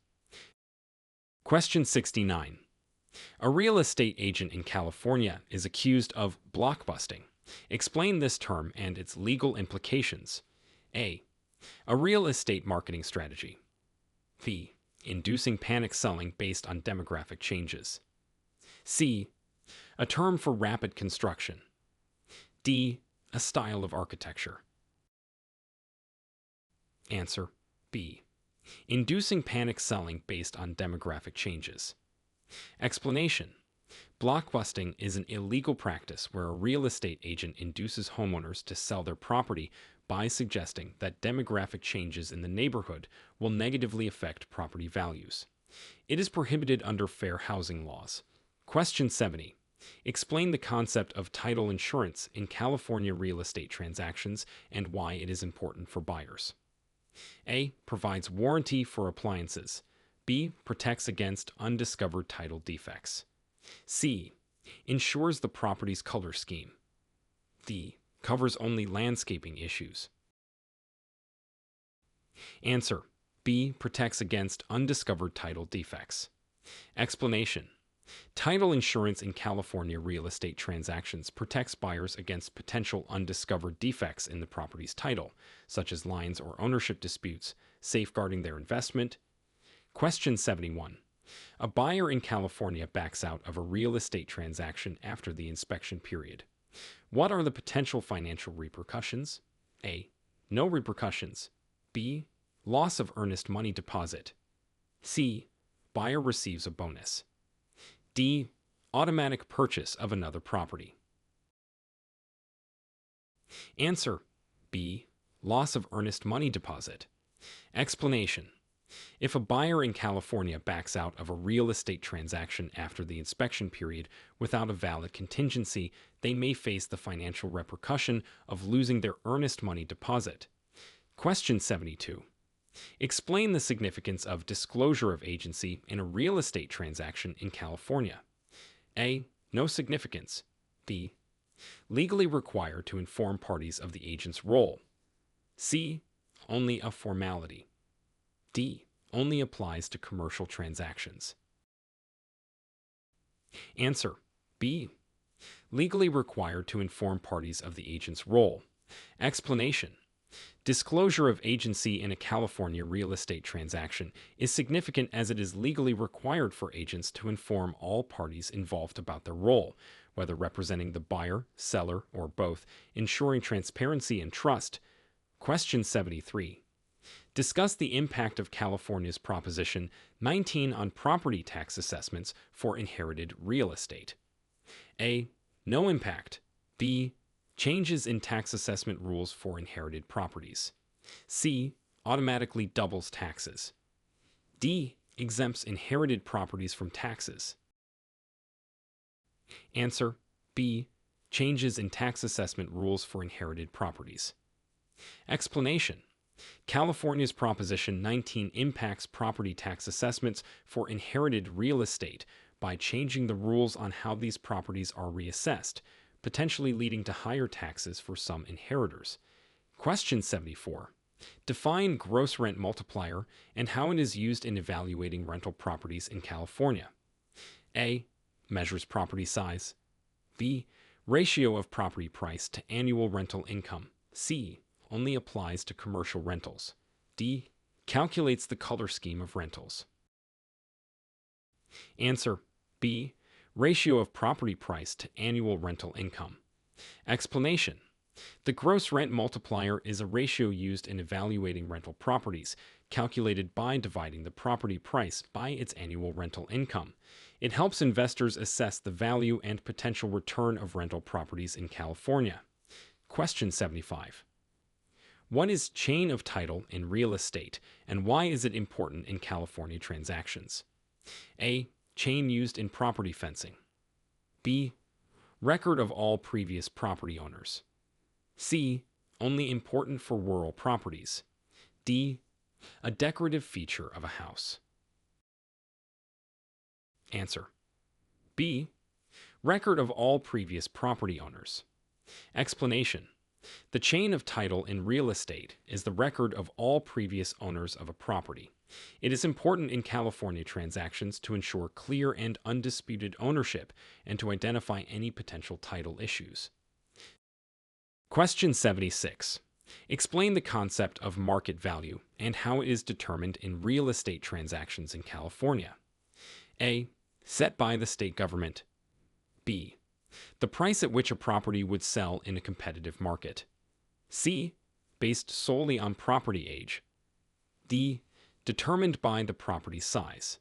Question 69. A real estate agent in California is accused of blockbusting. Explain this term and its legal implications. A. A real estate marketing strategy. B. Inducing panic selling based on demographic changes. C. A term for rapid construction. D. A style of architecture. Answer B. Inducing panic selling based on demographic changes. Explanation. Blockbusting is an illegal practice where a real estate agent induces homeowners to sell their property by suggesting that demographic changes in the neighborhood will negatively affect property values. It is prohibited under fair housing laws. Question 70. Explain the concept of title insurance in California real estate transactions and why it is important for buyers. A. Provides warranty for appliances. B. Protects against undiscovered title defects. C. Ensures the property's color scheme. D. Covers only landscaping issues. Answer. B. Protects against undiscovered title defects. Explanation. Title insurance in California real estate transactions protects buyers against potential undiscovered defects in the property's title, such as lines or ownership disputes, safeguarding their investment. Question 71. A buyer in California backs out of a real estate transaction after the inspection period. What are the potential financial repercussions? A. No repercussions. B. Loss of earnest money deposit. C. Buyer receives a bonus. D. Automatic purchase of another property. Answer. B. Loss of earnest money deposit. Explanation. If a buyer in California backs out of a real estate transaction after the inspection period without a valid contingency, they may face the financial repercussion of losing their earnest money deposit. Question 72. Explain the significance of disclosure of agency in a real estate transaction in California. A. No significance. B. Legally required to inform parties of the agent's role. C. Only a formality. D. Only applies to commercial transactions. Answer. B. Legally required to inform parties of the agent's role. Explanation. Disclosure of agency in a California real estate transaction is significant as it is legally required for agents to inform all parties involved about their role, whether representing the buyer, seller, or both, ensuring transparency and trust. Question 73. Discuss the impact of California's Proposition 19 on property tax assessments for inherited real estate. A. No impact. B. Changes in tax assessment rules for inherited properties. C. Automatically doubles taxes. D. Exempts inherited properties from taxes. Answer. B. Changes in tax assessment rules for inherited properties. Explanation. California's Proposition 19 impacts property tax assessments for inherited real estate by changing the rules on how these properties are reassessed, potentially leading to higher taxes for some inheritors. Question 74. Define gross rent multiplier and how it is used in evaluating rental properties in California. A. Measures property size. B. Ratio of property price to annual rental income. C. Only applies to commercial rentals. D. Calculates the color scheme of rentals. Answer. B. Ratio of property price to annual rental income. Explanation. The gross rent multiplier is a ratio used in evaluating rental properties, calculated by dividing the property price by its annual rental income. It helps investors assess the value and potential return of rental properties in California. Question 75. What is chain of title in real estate, and why is it important in California transactions? A. Chain used in property fencing. B. Record of all previous property owners. C. Only important for rural properties. D. A decorative feature of a house. Answer. B. Record of all previous property owners. Explanation. The chain of title in real estate is the record of all previous owners of a property. It is important in California transactions to ensure clear and undisputed ownership and to identify any potential title issues. Question 76. Explain the concept of market value and how it is determined in real estate transactions in California. A. Set by the state government. B. The price at which a property would sell in a competitive market. C. Based solely on property age. D. Determined by the property size.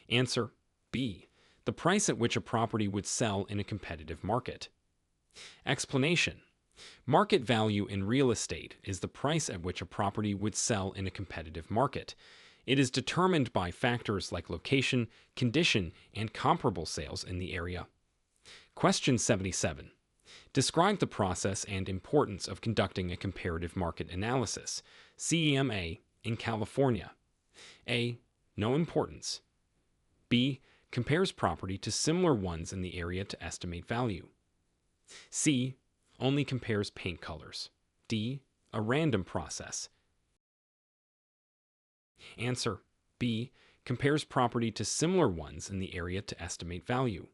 Answer B. The price at which a property would sell in a competitive market. Explanation. Market value in real estate is the price at which a property would sell in a competitive market. It is determined by factors like location, condition, and comparable sales in the area. Question 77. Describe the process and importance of conducting a comparative market analysis, CEMA, in California. A. No importance. B. Compares property to similar ones in the area to estimate value. C. Only compares paint colors. D. A random process. Answer B. Compares property to similar ones in the area to estimate value.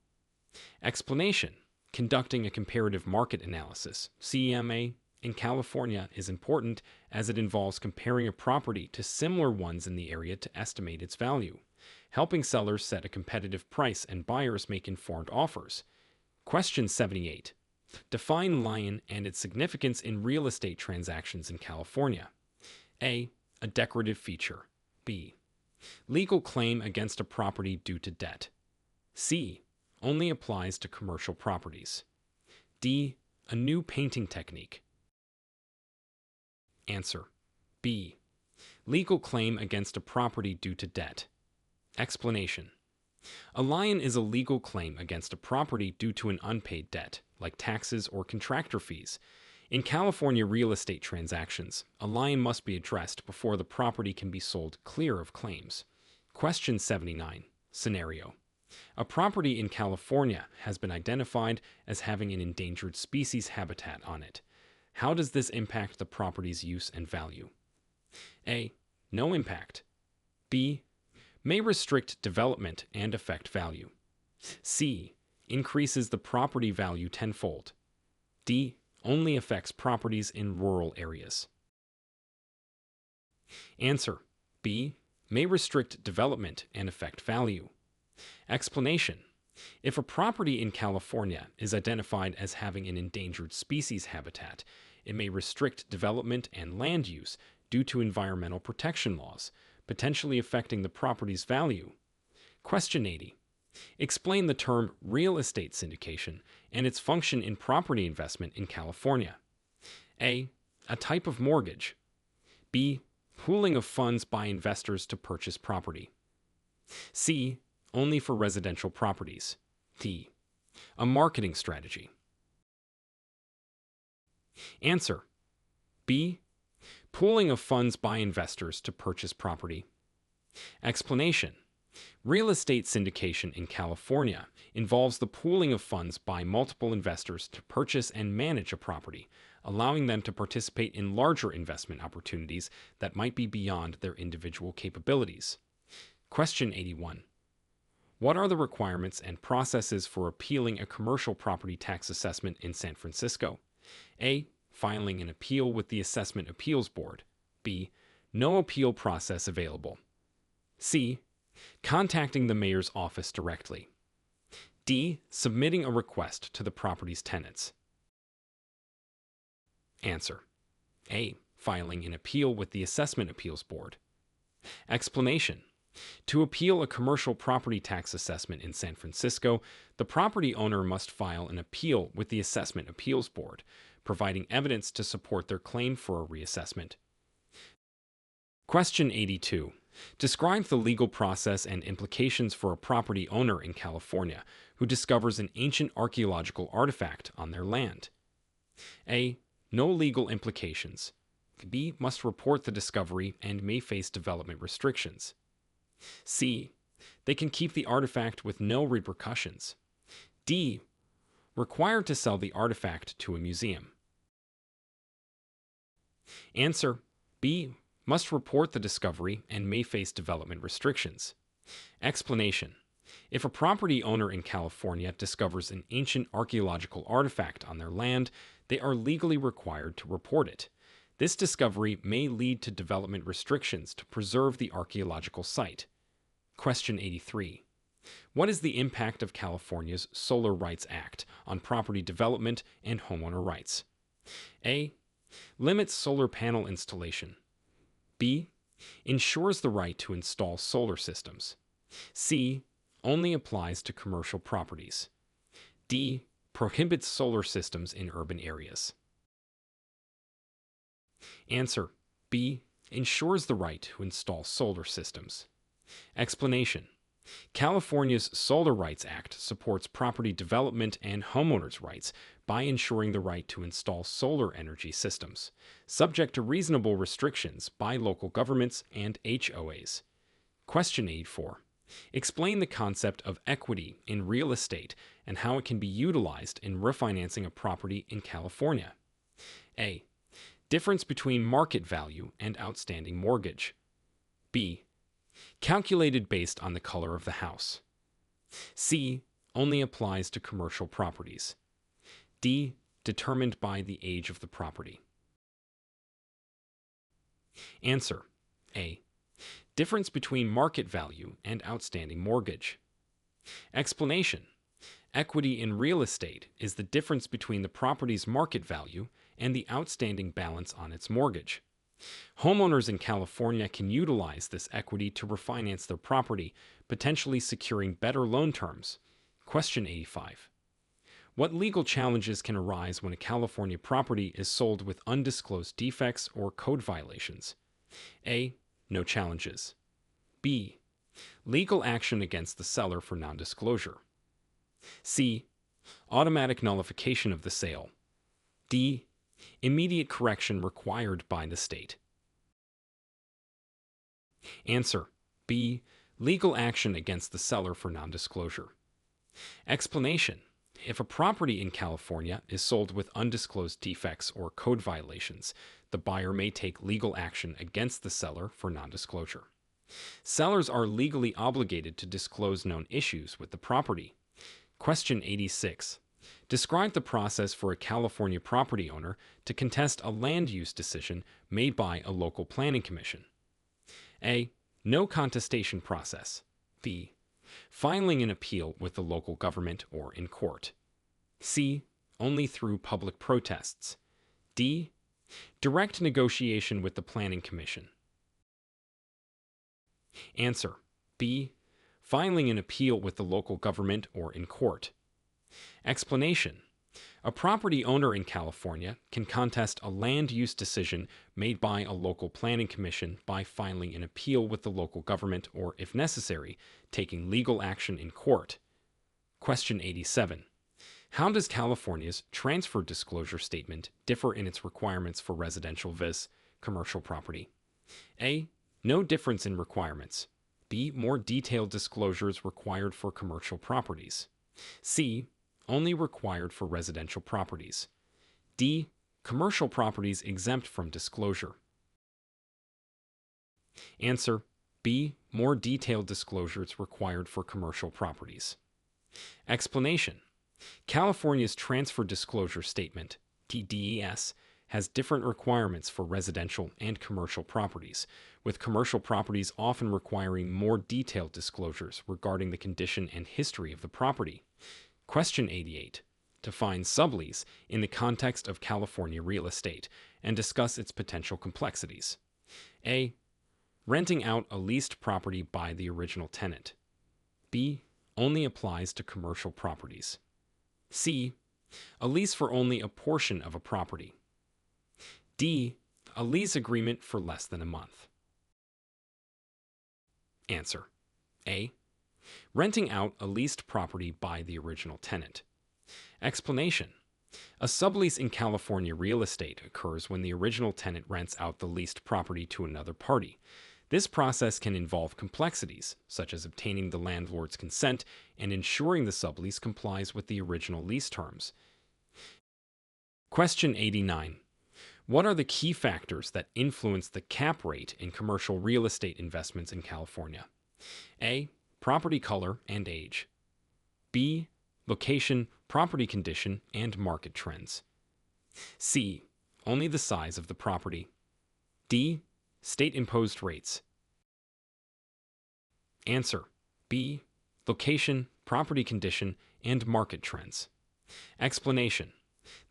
Explanation. Conducting a comparative market analysis, CEMA, in California is important as it involves comparing a property to similar ones in the area to estimate its value, helping sellers set a competitive price and buyers make informed offers. Question 78. Define lion and its significance in real estate transactions in California. A. A decorative feature. B. Legal claim against a property due to debt. C. Only applies to commercial properties. D. A new painting technique. Answer B. Legal claim against a property due to debt. Explanation. A lion is a legal claim against a property due to an unpaid debt, like taxes or contractor fees. In California real estate transactions, a lion must be addressed before the property can be sold clear of claims. Question 79. Scenario. A property in California has been identified as having an endangered species habitat on it. How does this impact the property's use and value? A. No impact. B. May restrict development and affect value. C. Increases the property value tenfold. D. Only affects properties in rural areas. Answer B. May restrict development and affect value. Explanation. If a property in California is identified as having an endangered species habitat, it may restrict development and land use due to environmental protection laws, potentially affecting the property's value. Question 80. Explain the term real estate syndication and its function in property investment in California. A. A type of mortgage. B. Pooling of funds by investors to purchase property. C. Only for residential properties. D. A marketing strategy. Answer B. Pooling of funds by investors to purchase property. Explanation. Real estate syndication in California involves the pooling of funds by multiple investors to purchase and manage a property, allowing them to participate in larger investment opportunities that might be beyond their individual capabilities. Question 81. What are the requirements and processes for appealing a commercial property tax assessment in San Francisco? A. Filing an appeal with the Assessment Appeals Board. B. No appeal process available. C. Contacting the mayor's office directly. D. Submitting a request to the property's tenants. Answer A. Filing an appeal with the Assessment Appeals Board. Explanation. To appeal a commercial property tax assessment in San Francisco, the property owner must file an appeal with the Assessment Appeals Board, providing evidence to support their claim for a reassessment. Question 82. Describe the legal process and implications for a property owner in California who discovers an ancient archaeological artifact on their land. A. No legal implications. B. Must report the discovery and may face development restrictions. C. They can keep the artifact with no repercussions. D. Required to sell the artifact to a museum. Answer B. Must report the discovery and may face development restrictions. Explanation. If a property owner in California discovers an ancient archaeological artifact on their land, they are legally required to report it. This discovery may lead to development restrictions to preserve the archaeological site. Question 83. What is the impact of California's Solar Rights Act on property development and homeowner rights? A. Limits solar panel installation. B. Ensures the right to install solar systems. C. Only applies to commercial properties. D. Prohibits solar systems in urban areas. Answer. B. Ensures the right to install solar systems. Explanation. California's Solar Rights Act supports property development and homeowners' rights by ensuring the right to install solar energy systems, subject to reasonable restrictions by local governments and HOAs. Question 84. Explain the concept of equity in real estate and how it can be utilized in refinancing a property in California. A. Difference between market value and outstanding mortgage. B. Calculated based on the color of the house. C. Only applies to commercial properties. D. Determined by the age of the property. Answer. A. Difference between market value and outstanding mortgage. Explanation. Equity in real estate is the difference between the property's market value and the outstanding balance on its mortgage. Homeowners in California can utilize this equity to refinance their property, potentially securing better loan terms. Question 85. What legal challenges can arise when a California property is sold with undisclosed defects or code violations? A. No challenges. B. Legal action against the seller for non-disclosure. C. Automatic nullification of the sale. D. Immediate correction required by the state. Answer. B. Legal action against the seller for non-disclosure. Explanation. If a property in California is sold with undisclosed defects or code violations, the buyer may take legal action against the seller for non-disclosure. Sellers are legally obligated to disclose known issues with the property. Question 86. Describe the process for a California property owner to contest a land use decision made by a local planning commission. A. No contestation process. B. Filing an appeal with the local government or in court. C. Only through public protests. D. Direct negotiation with the planning commission. Answer. B. Filing an appeal with the local government or in court. Explanation. A property owner in California can contest a land use decision made by a local planning commission by filing an appeal with the local government or, if necessary, taking legal action in court. Question 87. How does California's transfer disclosure statement differ in its requirements for residential vs. commercial property? A. No difference in requirements. B. More detailed disclosures required for commercial properties. C. Only required for residential properties. D. Commercial properties exempt from disclosure. Answer. B. More detailed disclosures required for commercial properties. Explanation. California's Transfer Disclosure Statement, TDES, has different requirements for residential and commercial properties, with commercial properties often requiring more detailed disclosures regarding the condition and history of the property. Question 88. Define sublease in the context of California real estate and discuss its potential complexities. A. Renting out a leased property by the original tenant. B. Only applies to commercial properties. C. A lease for only a portion of a property. D. A lease agreement for less than a month. Answer. A. Renting out a leased property by the original tenant. Explanation. A sublease in California real estate occurs when the original tenant rents out the leased property to another party. This process can involve complexities, such as obtaining the landlord's consent and ensuring the sublease complies with the original lease terms. Question 89. What are the key factors that influence the cap rate in commercial real estate investments in California? A. Property color and age. B. Location, property condition, and market trends. C. Only the size of the property. D. State-imposed rates. Answer. B. The location, property condition, and market trends. Explanation.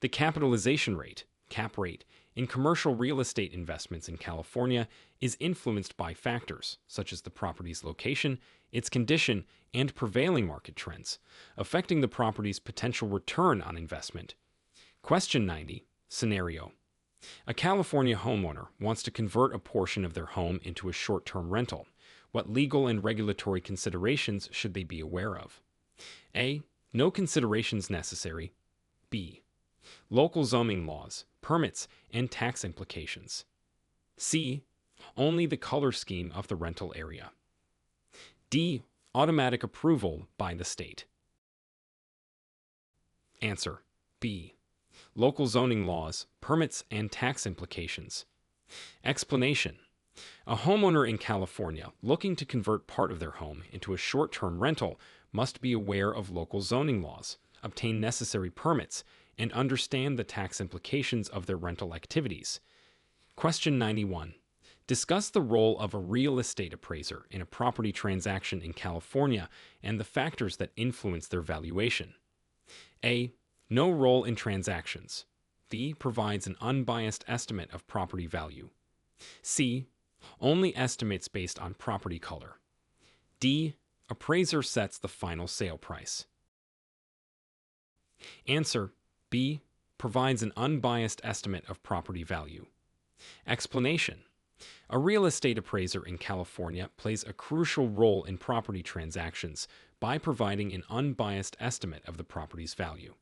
The capitalization rate, cap rate, in commercial real estate investments in California is influenced by factors such as the property's location, its condition, and prevailing market trends, affecting the property's potential return on investment. Question 90. Scenario. A California homeowner wants to convert a portion of their home into a short-term rental. What legal and regulatory considerations should they be aware of? A. No considerations necessary. B. Local zoning laws, permits, and tax implications. C. Only the color scheme of the rental area. D. Automatic approval by the state. Answer. B. Local zoning laws, permits, and tax implications. Explanation. A homeowner in California looking to convert part of their home into a short-term rental must be aware of local zoning laws, obtain necessary permits, and understand the tax implications of their rental activities. Question 91. Discuss the role of a real estate appraiser in a property transaction in California and the factors that influence their valuation. A. No role in transactions. B. Provides an unbiased estimate of property value. C. Only estimates based on property color. D. Appraiser sets the final sale price. Answer. B. Provides an unbiased estimate of property value. Explanation. A real estate appraiser in California plays a crucial role in property transactions by providing an unbiased estimate of the property's value.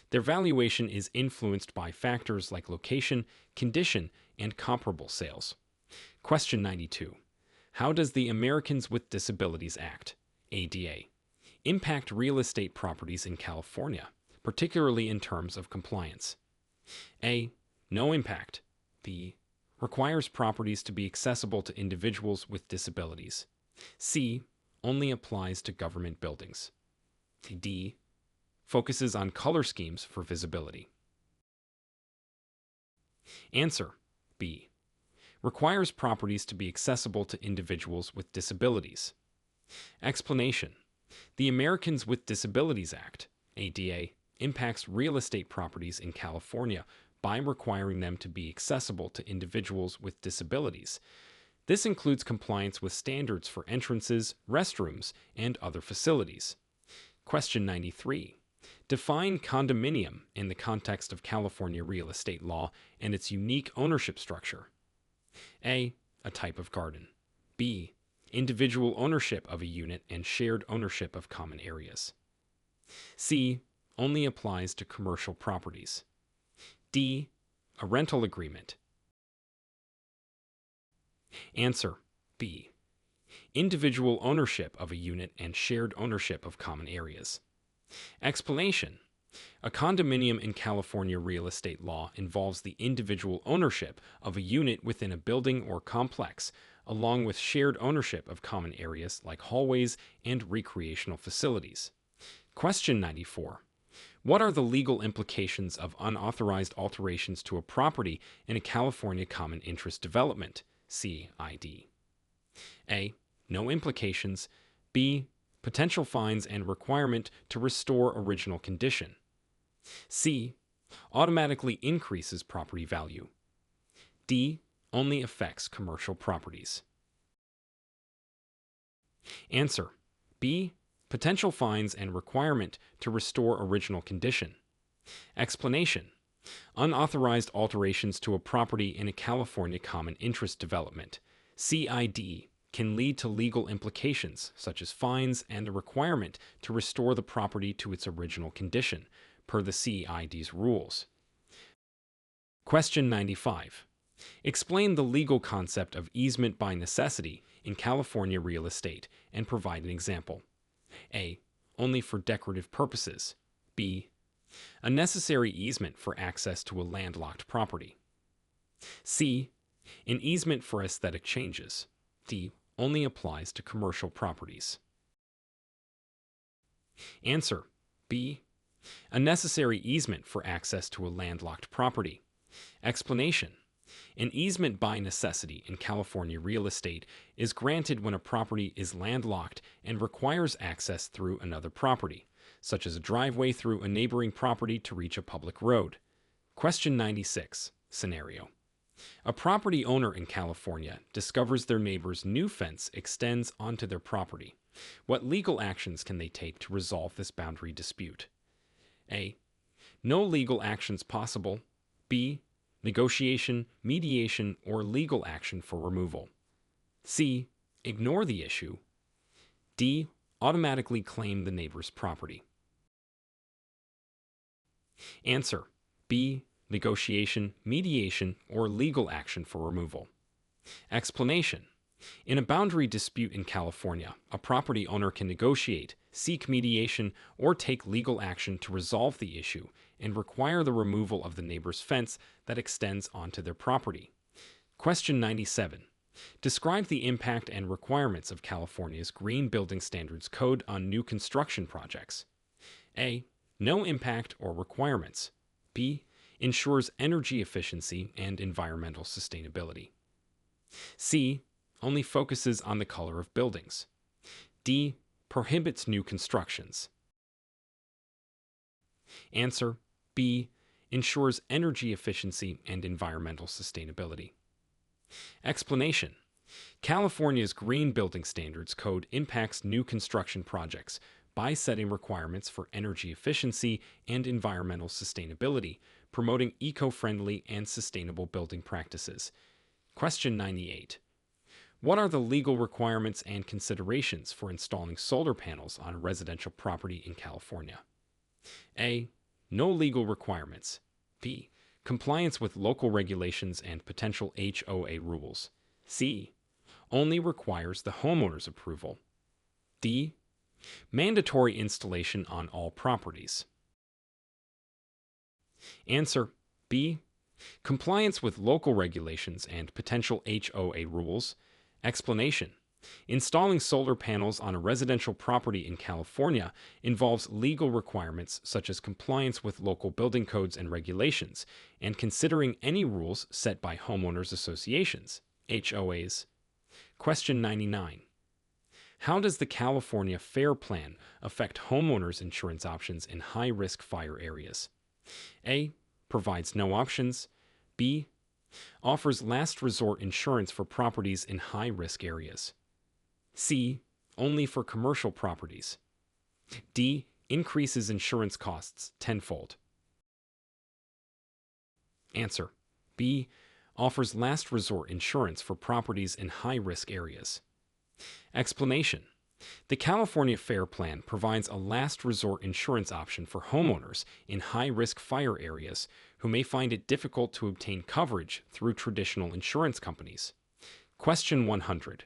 Their valuation is influenced by factors like location, condition, and comparable sales. Question 92. How does the Americans with Disabilities Act, ADA, impact real estate properties in California, particularly in terms of compliance? A. No impact. B. Requires properties to be accessible to individuals with disabilities. C. Only applies to government buildings. D. Focuses on color schemes for visibility. Answer. B. Requires properties to be accessible to individuals with disabilities. Explanation. The Americans with Disabilities Act, ADA, impacts real estate properties in California by requiring them to be accessible to individuals with disabilities. This includes compliance with standards for entrances, restrooms, and other facilities. Question 93. Define condominium in the context of California real estate law and its unique ownership structure. A. A type of garden. B. Individual ownership of a unit and shared ownership of common areas. C. Only applies to commercial properties. D. A rental agreement. Answer. B. Individual ownership of a unit and shared ownership of common areas. Explanation. A condominium in California real estate law involves the individual ownership of a unit within a building or complex, along with shared ownership of common areas like hallways and recreational facilities. Question 94. What are the legal implications of unauthorized alterations to a property in a California Common Interest Development, CID? A. No implications. B. Potential fines and requirement to restore original condition. C. Automatically increases property value. D. Only affects commercial properties. Answer. B. Potential fines and requirement to restore original condition. Explanation. Unauthorized alterations to a property in a California Common Interest Development, CID, can lead to legal implications such as fines and a requirement to restore the property to its original condition, per the CID's rules. Question 95. Explain the legal concept of easement by necessity in California real estate and provide an example. A. Only for decorative purposes. B. A necessary easement for access to a landlocked property. C. An easement for aesthetic changes. D. Only applies to commercial properties. Answer. B. A necessary easement for access to a landlocked property. Explanation. An easement by necessity in California real estate is granted when a property is landlocked and requires access through another property, such as a driveway through a neighboring property to reach a public road. Question 96. Scenario. A property owner in California discovers their neighbor's new fence extends onto their property. What legal actions can they take to resolve this boundary dispute? A. No legal actions possible. B. Negotiation, mediation, or legal action for removal. C. Ignore the issue. D. Automatically claim the neighbor's property. Answer. B. Negotiation, mediation, or legal action for removal. Explanation. In a boundary dispute in California, a property owner can negotiate, seek mediation, or take legal action to resolve the issue and require the removal of the neighbor's fence that extends onto their property. Question 97. Describe the impact and requirements of California's Green Building Standards Code on new construction projects. A. No impact or requirements. B. Ensures energy efficiency and environmental sustainability. C. Only focuses on the color of buildings. D. Prohibits new constructions. Answer. B. Ensures energy efficiency and environmental sustainability. Explanation. California's Green Building Standards Code impacts new construction projects by setting requirements for energy efficiency and environmental sustainability, promoting eco-friendly and sustainable building practices. Question 98. What are the legal requirements and considerations for installing solar panels on a residential property in California? A. No legal requirements. B. Compliance with local regulations and potential HOA rules. C. Only requires the homeowner's approval. D. Mandatory installation on all properties. Answer. B. Compliance with local regulations and potential HOA rules. Explanation. Installing solar panels on a residential property in California involves legal requirements such as compliance with local building codes and regulations, and considering any rules set by homeowners associations, HOAs. Question 99. How does the California FAIR Plan affect homeowners' insurance options in high-risk fire areas? A. Provides no options. B. Offers last resort insurance for properties in high-risk areas. C. Only for commercial properties. D. Increases insurance costs tenfold. Answer. B. Offers last resort insurance for properties in high-risk areas. Explanation. The California FAIR Plan provides a last resort insurance option for homeowners in high-risk fire areas who may find it difficult to obtain coverage through traditional insurance companies. Question 100.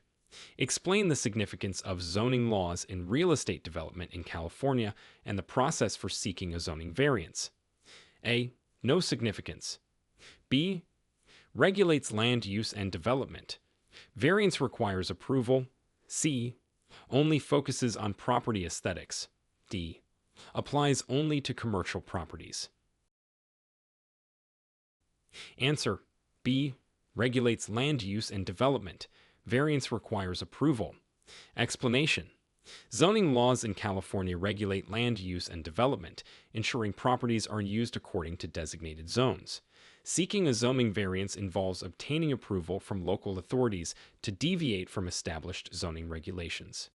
Explain the significance of zoning laws in real estate development in California and the process for seeking a zoning variance. A. No significance. B. Regulates land use and development. Variance requires approval. C. Only focuses on property aesthetics. D. Applies only to commercial properties. Answer. B. Regulates land use and development. Variance requires approval. Explanation. Zoning laws in California regulate land use and development, ensuring properties are used according to designated zones. Seeking a zoning variance involves obtaining approval from local authorities to deviate from established zoning regulations.